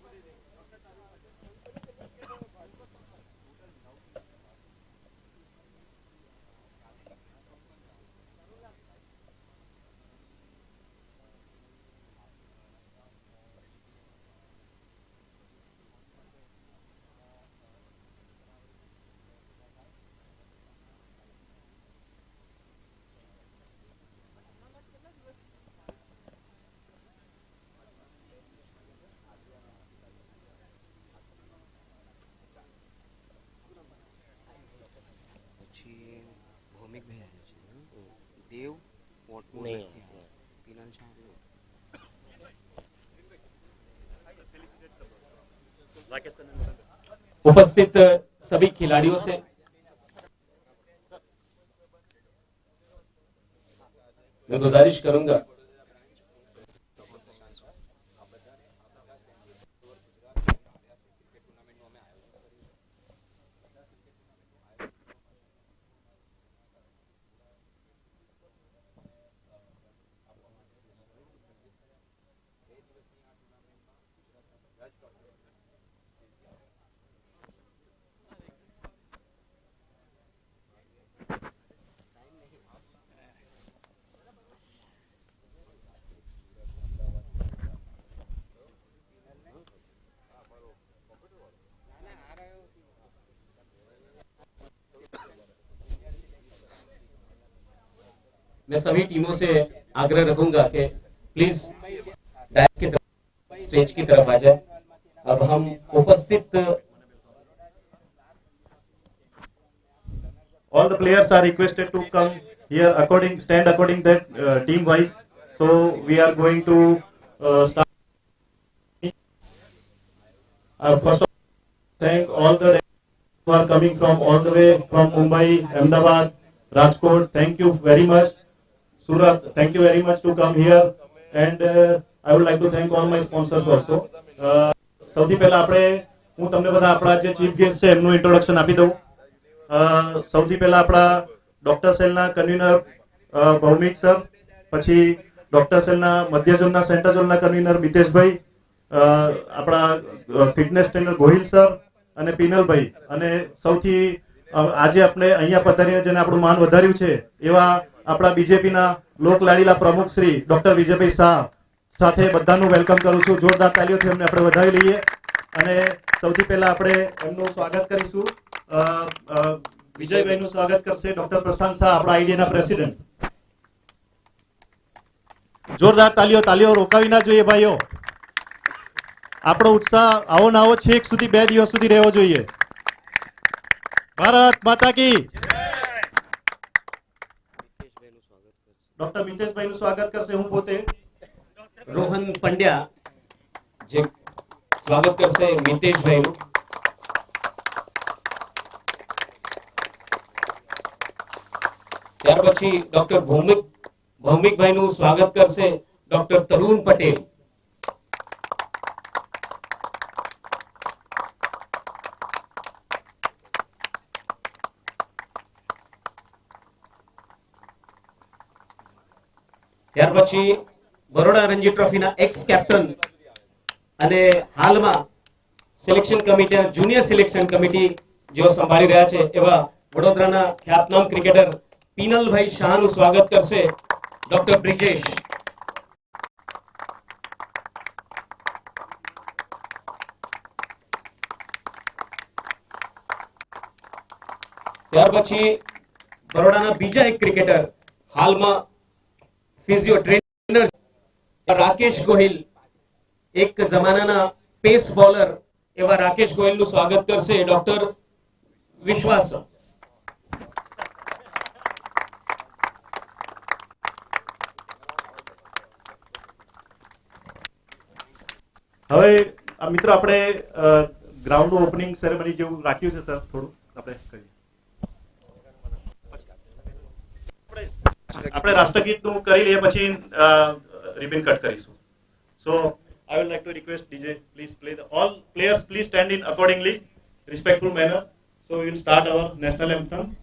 देव नहीं है पीनल शाह उपस्थित सभी खिलाड़ियों से मैं गुजारिश करूंगा मैं सभी टीमों से आग्रह रखूंगा कि प्लीज डायस की तरफ स्टेज की तरफ आ जाए। अब हम उपस्थित All the players are requested to come here stand according that team wise. So we are going to start. First of all, thank all the who are coming from all the way from Mumbai, Ahmedabad, Rajkot. Thank you very much. Surat, thank you very much to come here. And I would like to thank all my sponsors also. સૌથી પહેલા આપણે હું તમને બધા આપણા જે chief guest છે એમનું ઇન્ટ્રોડક્શન આપી દઉં. સૌથી પહેલા આપણા ડોક્ટર સેલના કન્વીનર ભૌમિક સર, પછી ડોક્ટર સેલના મધ્ય ઝોનના સેન્ટર ઝોનના કન્વીનર મિતેશભાઈ, આપણા ફિટનેસ ટ્રેનર ગોહિલ સર અને પિનલભાઈ, અને સૌથી આજે આપણે અહીંયા પધારીને જેને આપણું માન વધાર્યું છે એવા આપણા બીજેપીના લોકલાડીલા પ્રમુખ શ્રી ડોક્ટર વિજયભાઈ શાહ સાથે બધાનું વેલકમ કરું છું. જોરદાર તાલીઓથી એમને આપણે વધાવી લઈએ. અને સૌથી પહેલા આપણે એમનું સ્વાગત કરીશું. વિજયભાઈનું સ્વાગત કરશે ડોક્ટર પ્રશાંત શાહ, આપણા આઈડીએના પ્રેસિડેન્ટ. જોરદાર તાલીઓ રોકાવી ના જોઈએ ભાઈઓ. આપણો ઉત્સાહ આવો ને આવો છેક સુધી 2 દિવસ સુધી રહેવો જોઈએ. ભારત માતા કી. ડોક્ટર મિતેશભાઈનું સ્વાગત કરશે હું પોતે. રોહન પંડ્યા જે સ્વાગત કરશે મિતેશભાઈનું. ત્યાર પછી ડોક્ટર ભૌમિકભાઈનું સ્વાગત કરશે ડોક્ટર તરુણ પટેલ. ત્યાર પછી બરોડા રણજી ટ્રોફીના એક્સ કેપ્ટન અને હાલમાં selection committee junior selection committee જેઓ સંભાળી રહ્યા છે એવા વડોદરાના ખ્યાતનામ ક્રિકેટર પીનલભાઈ શાહનું સ્વાગત કરશે ડોક્ટર બ્રિજેશ. ત્યાર પછી બરોડાના બીજા એક ક્રિકેટર હાલમાં ફિઝિયો ટ્રેનર રાકેશ ગોહિલ, એક જમાનાના પેસ બોલર એવા રાકેશ ગોહિલનું સ્વાગત કરશે ડોક્ટર વિશ્વાસ. હવે મિત્રો આપણે ગ્રાઉન્ડનું ઓપનિંગ સેરેમની જેવું રાખ્યું છે સર, થોડું આપણે કરીએ. આપણે રાષ્ટ્રગીતનું કરી લઈએ પછી રિબન કટ કરીશું. સો I would like to request DJ, please play all players please stand in accordingly, respectful manner. So we will start our national anthem.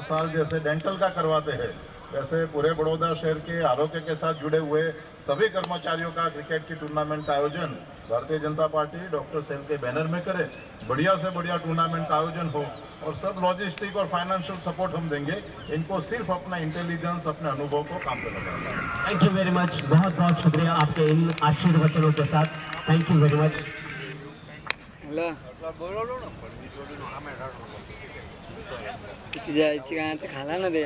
साल जैसे डेंटल का करवाते हैं, वैसे पूरे बड़ौदा शहर के आरोग्य के साथ जुड़े हुए सभी कर्मचारियों का क्रिकेट की टूर्नामेंट का आयोजन Bharatiya Janata party doctor cell के बैनर में करे। बढ़िया से बढ़िया टूर्नामेंट का आयोजन हो और सब लॉजिस्टिक और फाइनेंशियल सपोर्ट हम देंगे। इनको सिर्फ अपना इंटेलिजेंस, अपने अनुभव को काम पे लगाना। थैंक यू वेरी मच, बहुत बहुत शुक्रिया आपके इन आशीर्वचनों के साथ। Thank you very much. खाला ना दे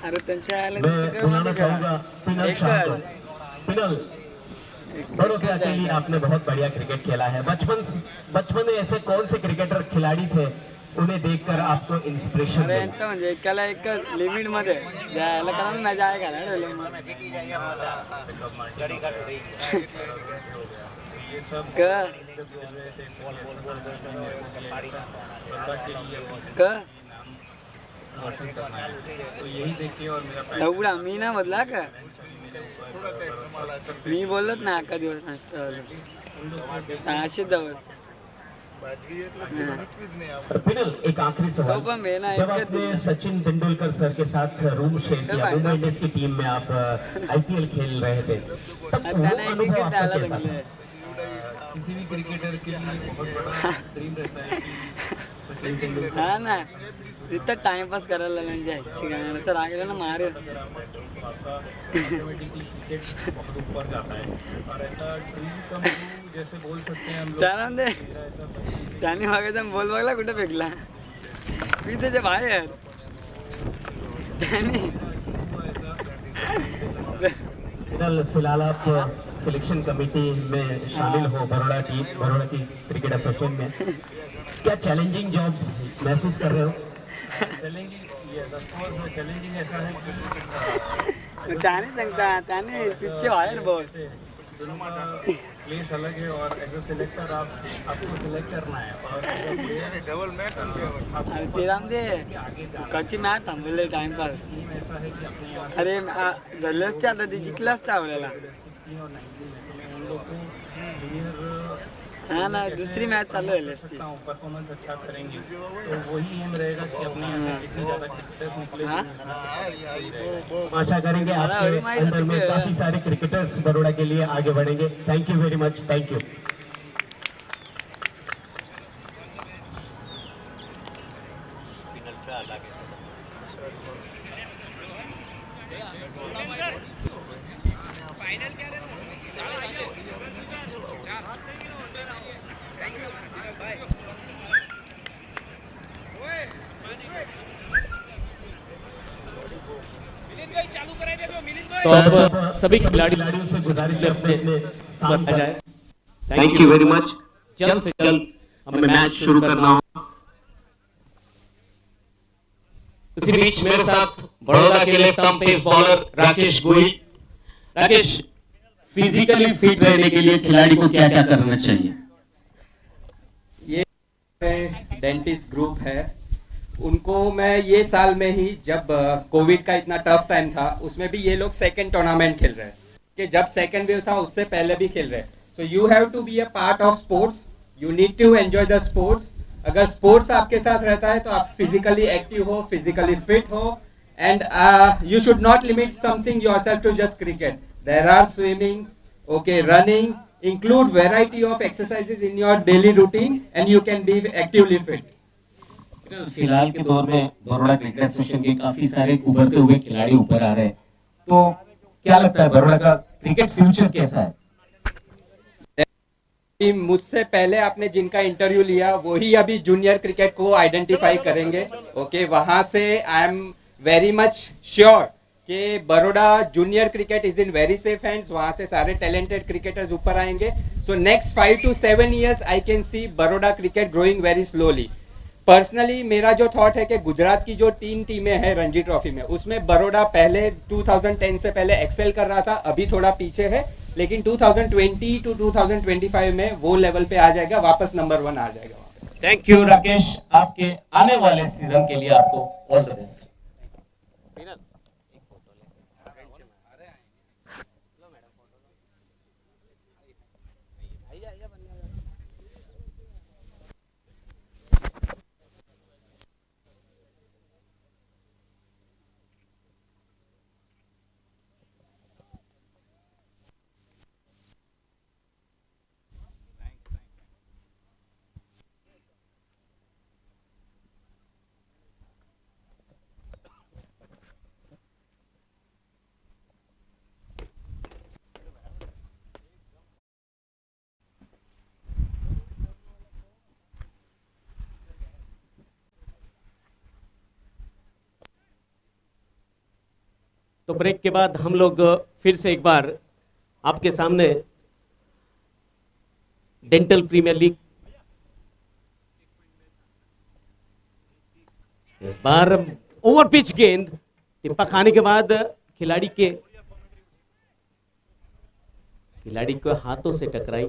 अरे त्यांच्या मैं बुलाना चाहूंगा पिनल शाह को। पिनल, बड़ौदा के लिए आपने बहुत बढ़िया क्रिकेट खेला है। बचपन में ऐसे कौन से क्रिकेटर खिलाड़ी थे उन्हें देखकर आपको इंस्पिरेशन अरे मिला? म्हणजे एकाला एक लिमिट मध्ये जायला का मजा आहे का मी ना बदला का मी बोलत ना अका दिवस असे जवळ फिनल, एक आखिरी सवाल, जब आपने सचिन तेंदुलकर सर के साथ रूम शेयर किया, मुंबई इंडियंस की टीम में आप आईपीएल खेल रहे थे, तब वो अनुभव आपका कैसा था? किसी भी क्रिकेटर के लिए बहुत बड़ा ड्रीम रहता है कि सचिन तेंदुलकर हा ना इथं टाइमपास करायला लागला तर आगे ना मारे ऑटोमेटिकली क्रिकेट बहुत ऊपर जाता है और ऐसा ड्रीम कम ट्रू जैसे बोल सकते हैं हम लोग। त्यानंदे त्याने मागायचा बोल बघला कुठे फेकला मी त्याच्या बाहेर त्याने फिलहाल आप सिलेक्शन कमेटी में शामिल हो बड़ौदा की क्रिकेट एसोसिएशन में, क्या चैलेंजिंग जॉब महसूस कर रहे हो? चैलेंजिंग ऐसा है कि त्याने सांगता त्याने पिच्चे बाहेर बोल दोनों का प्लेस अलग है और एज अ सिलेक्टर आपको सिलेक्ट करना है और डबल मैच अरे तेरा दे कच्ची मॅच थांबवले टाइमपास ऐसा है कि अपने अरे झालंच ते आता ते जिंकलाच ते आपल्याला हम लोग को जूनियर हा ना दुसरी मॅच चालू आहे परफॉर्मेंस अच्छा करेंगे तो वही एम रहेगा कि अपने यहाँ से जितनी ज़्यादा क्रिकेटर्स निकले आशा करेंगे आपके अंदर में काफी सारे क्रिकेटर्स बड़ौदा के लिए आगे बढ़ेंगे। Thank you very much, thank you. तो अब सभी खिलाड़ियों से गुजारिश है अपने स्थान पर जाए। Thank you very much. जल्द से जल्द हमें मैच शुरू करना होगा। इसी बीच मेरे साथ बड़ौदा के left arm pace bowler Rakesh Goyal. Rakesh, physically fit रहने के लिए खिलाड़ी को क्या क्या करना चाहिए? ये डेंटिस्ट ग्रुप है, उनको मैं ये साल में ही जब कोविड का इतना टफ टाइम था उसमें भी ये लोग सेकंड टूर्नामेंट खेल रहे हैं कि जब सेकंड वेव था उससे पहले भी खेल रहे हैं। So you have to be a part of sports, you need to enjoy the sports. अगर स्पोर्ट्स आपके साथ रहता है तो आप फिजिकली एक्टिव हो, फिजिकली फिट हो, and you should not limit something yourself to just cricket. There are swimming, okay, running, include variety of exercises in your daily routine and you can be actively fit. फिलहाल के दौर में Baroda cricket association के काफी सारे उभरते हुए खिलाड़ी ऊपर आ रहे हैं, तो क्या लगता है बड़ौदा का क्रिकेट फ्यूचर कैसा है? मुझसे पहले आपने जिनका इंटरव्यू लिया वही अभी जूनियर क्रिकेट को आइडेंटिफाई करेंगे। ओके, वहां से I am very much sure कि Baroda junior cricket is in very safe hands. वहां से सारे टैलेंटेड क्रिकेटर्स ऊपर आएंगे। So next 5 to 7 years I can see Baroda cricket growing very slowly. Personally मेरा जो थॉट है कि गुजरात की जो 3 टीमें हैं रणजी ट्रॉफी में, उसमें बड़ौदा पहले 2010 से पहले एक्सेल कर रहा था, अभी थोड़ा पीछे है, लेकिन 2020 to 2025 में वो लेवल पे आ जाएगा, वापस नंबर 1 आ जाएगा। थैंक यू राकेश, आपके आने वाले सीजन के लिए आपको ऑल द बेस्ट। तो ब्रेक के बाद हम लोग फिर से एक बार आपके सामने डेंटल प्रीमियर लीग इस बार ओवर पिच गेंद टिप्पा खाने के बाद खिलाड़ी को हाथों से टकराई।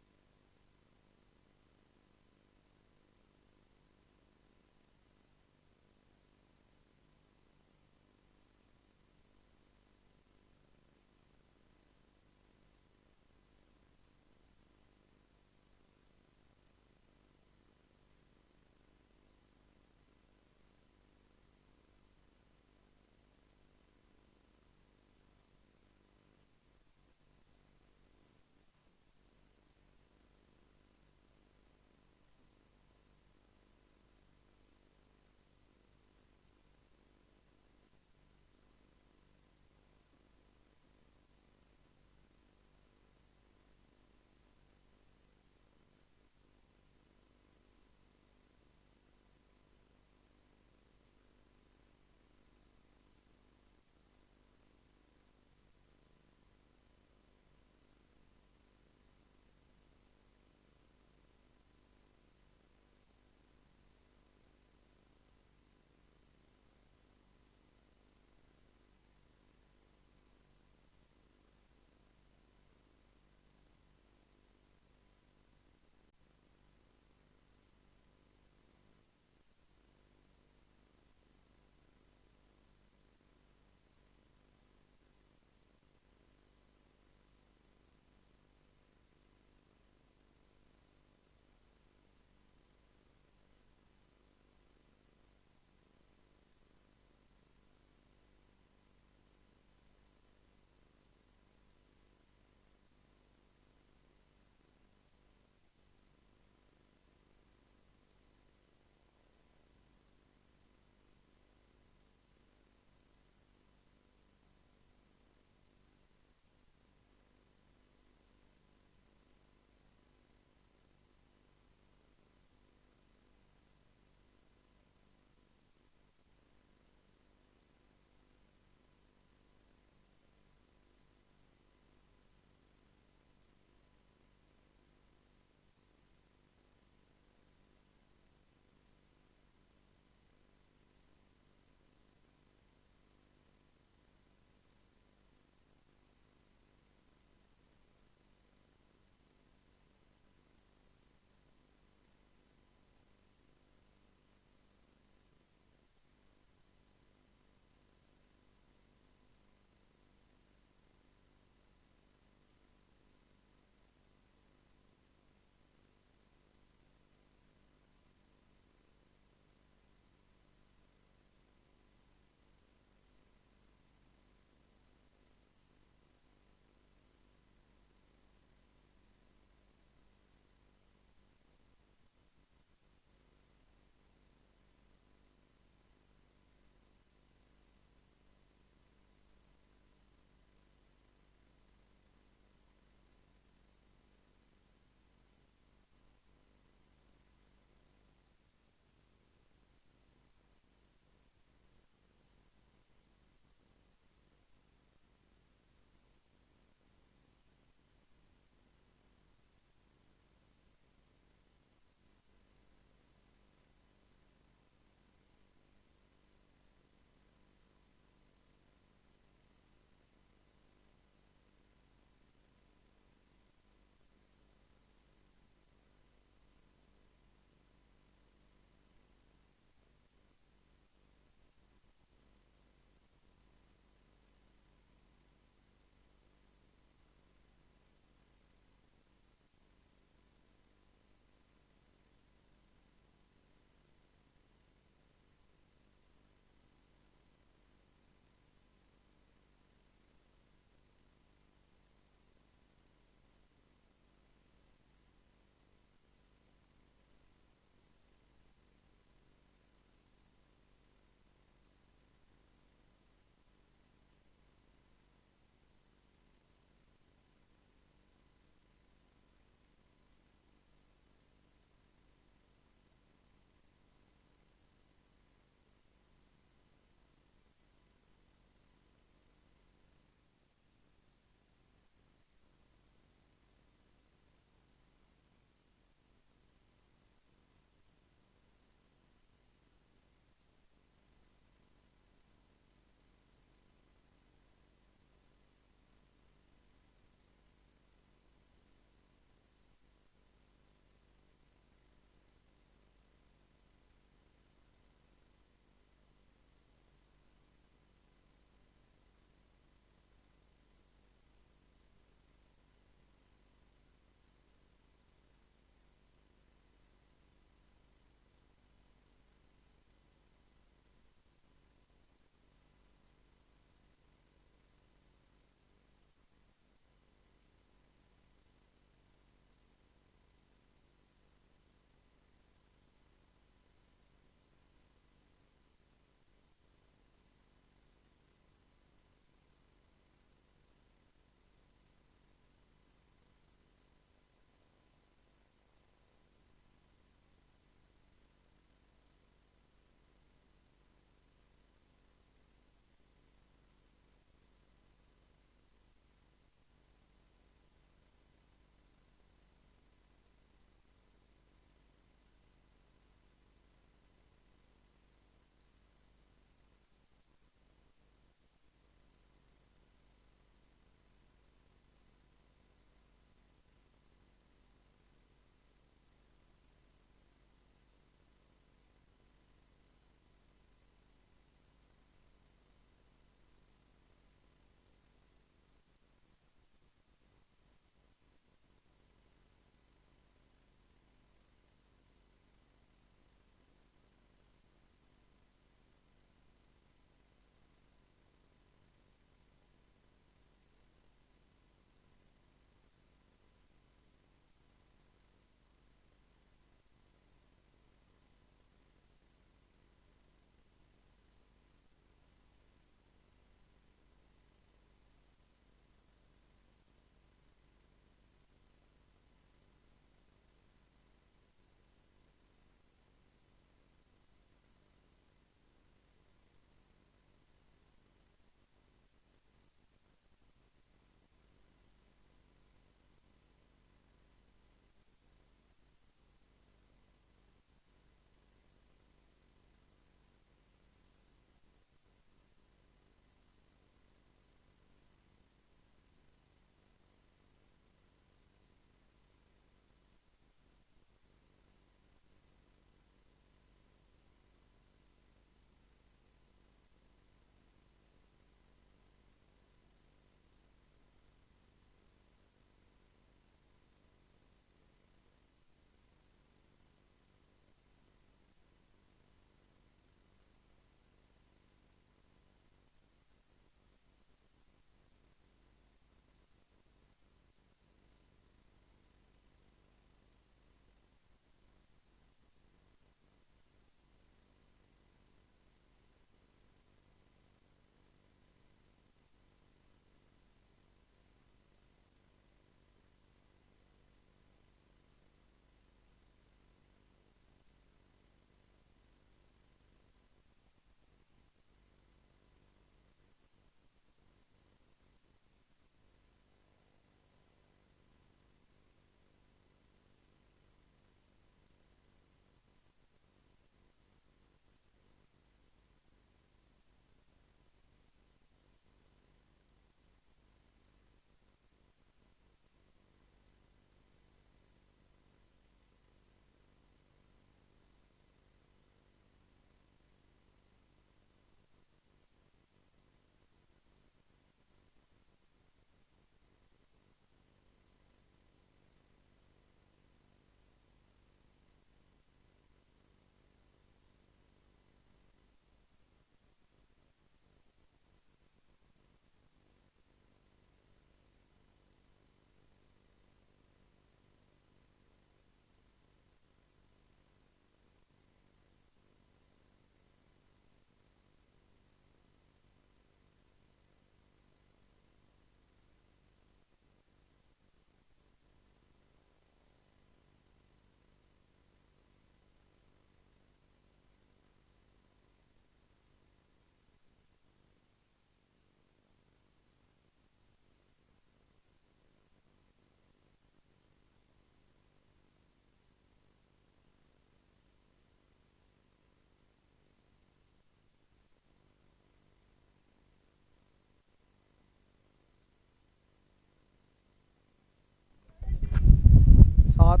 सात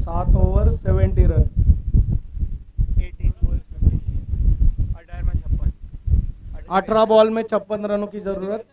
7 ओवर 70 रन। 18 बॉल्स में 18 में 56। 18 बॉल में 56 रनों की जरूरत।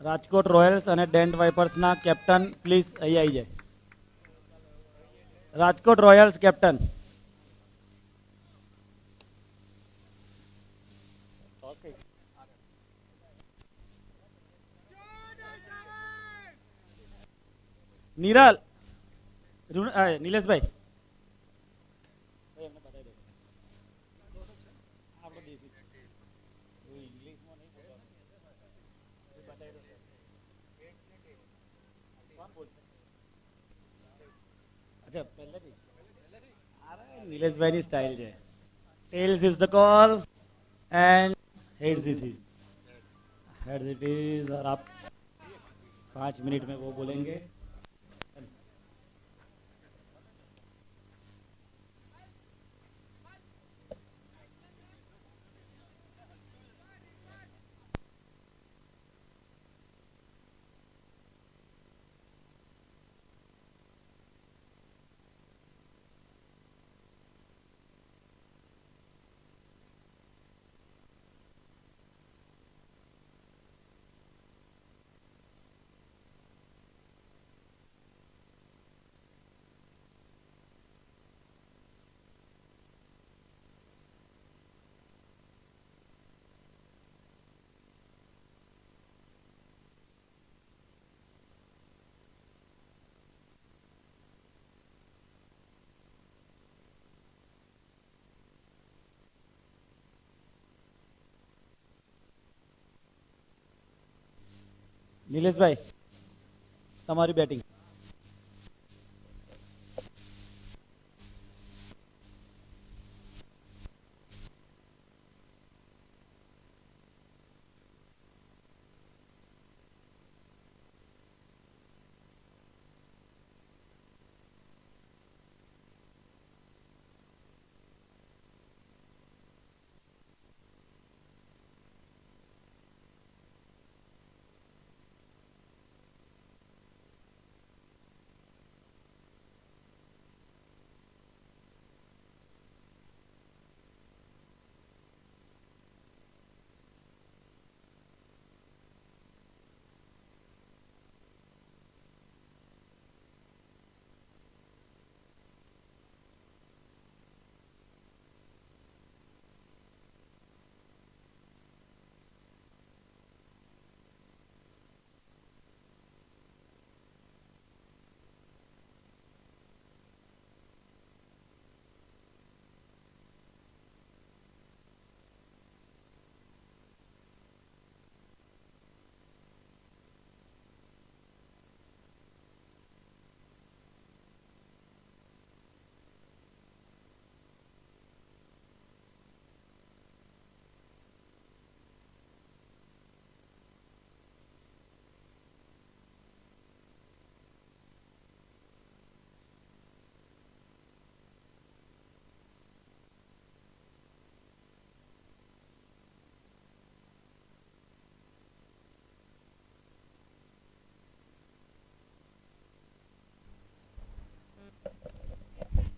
રાજકોટ રોયલ્સ અને ડેન્ટ વાઇપર્સના કેપ્ટન પ્લીઝ અહીં આવી જાય. Rajkot Royals captain. નિરલ નિલેશભાઈ अच्छा पहले अरे नीलेश भाई स्टाइल है. Tails is the call and heads is heads it is. और आप 5 मिनट में वो बोलेंगे. નિલેશભાઈ તમારી બેટિંગ.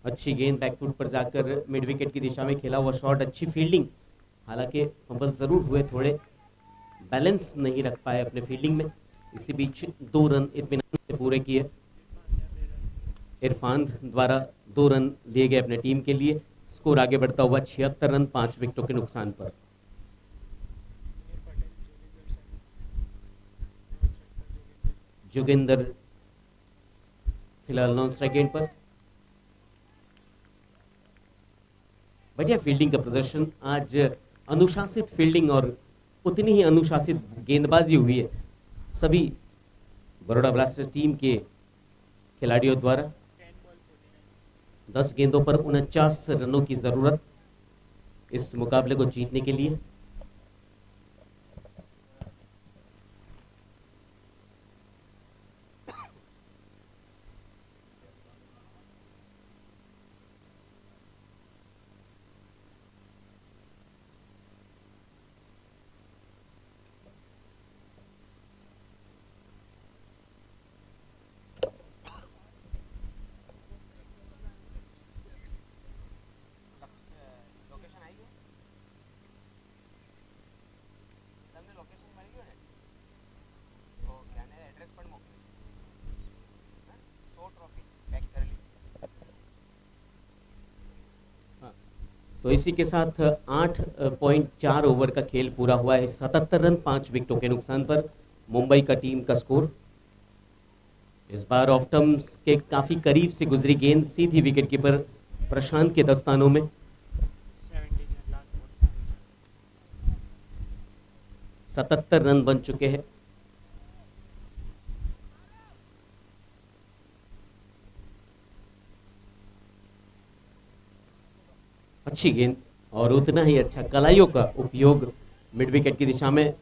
अच्छी गेंद बैकफुट पर जाकर मिड विकेट की दिशा में खेला हुआ शॉट, अच्छी फील्डिंग। हालांकि फंबल जरूर हुए, थोड़े बैलेंस नहीं रख पाए अपने फील्डिंग में। इसी बीच 2 रन इत्मीनान से पूरे किए। इरफान द्वारा 2 रन लिए गए अपने टीम के लिए। स्कोर आगे बढ़ता हुआ 76 रन 5 विकेटों के नुकसान पर। जोगिंदर फिलहाल नॉन स्ट्राइक एंड पर। बढ़िया फील्डिंग का प्रदर्शन आज, अनुशासित फील्डिंग और उतनी ही अनुशासित गेंदबाजी हुई है सभी बड़ौदा ब्लास्टर्स टीम के खिलाड़ियों द्वारा। 10 गेंदों पर 49 रनों की जरूरत इस मुकाबले को जीतने के लिए। લોકેશન આવી ગયું તમને લોકેશન મળી ગયું ને ઓકે અને એડ્રેસ પણ મોકલ્યું 100 ટ્રોફી પેક કરેલી तो इसी के साथ 8.4 ओवर का खेल पूरा हुआ है। 77 रन 5 विकेटों के नुकसान पर मुंबई का टीम का स्कोर। इस बार ऑफ टर्म्स के काफी करीब से गुजरी गेंद सीधी विकेट कीपर प्रशांत के दस्तानों में। 77 रन बन चुके हैं। अच्छी गेंद और उतना ही अच्छा कलाइयों का उपयोग मिड विकेट की दिशा में।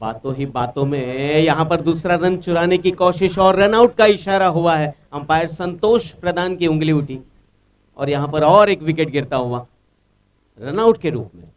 बातों ही बातों में यहां पर दूसरा रन चुराने की कोशिश और रन आउट का इशारा हुआ है। अंपायर संतोष प्रधान की उंगली उठी और यहां पर और एक विकेट गिरता हुआ रन आउट के रूप में।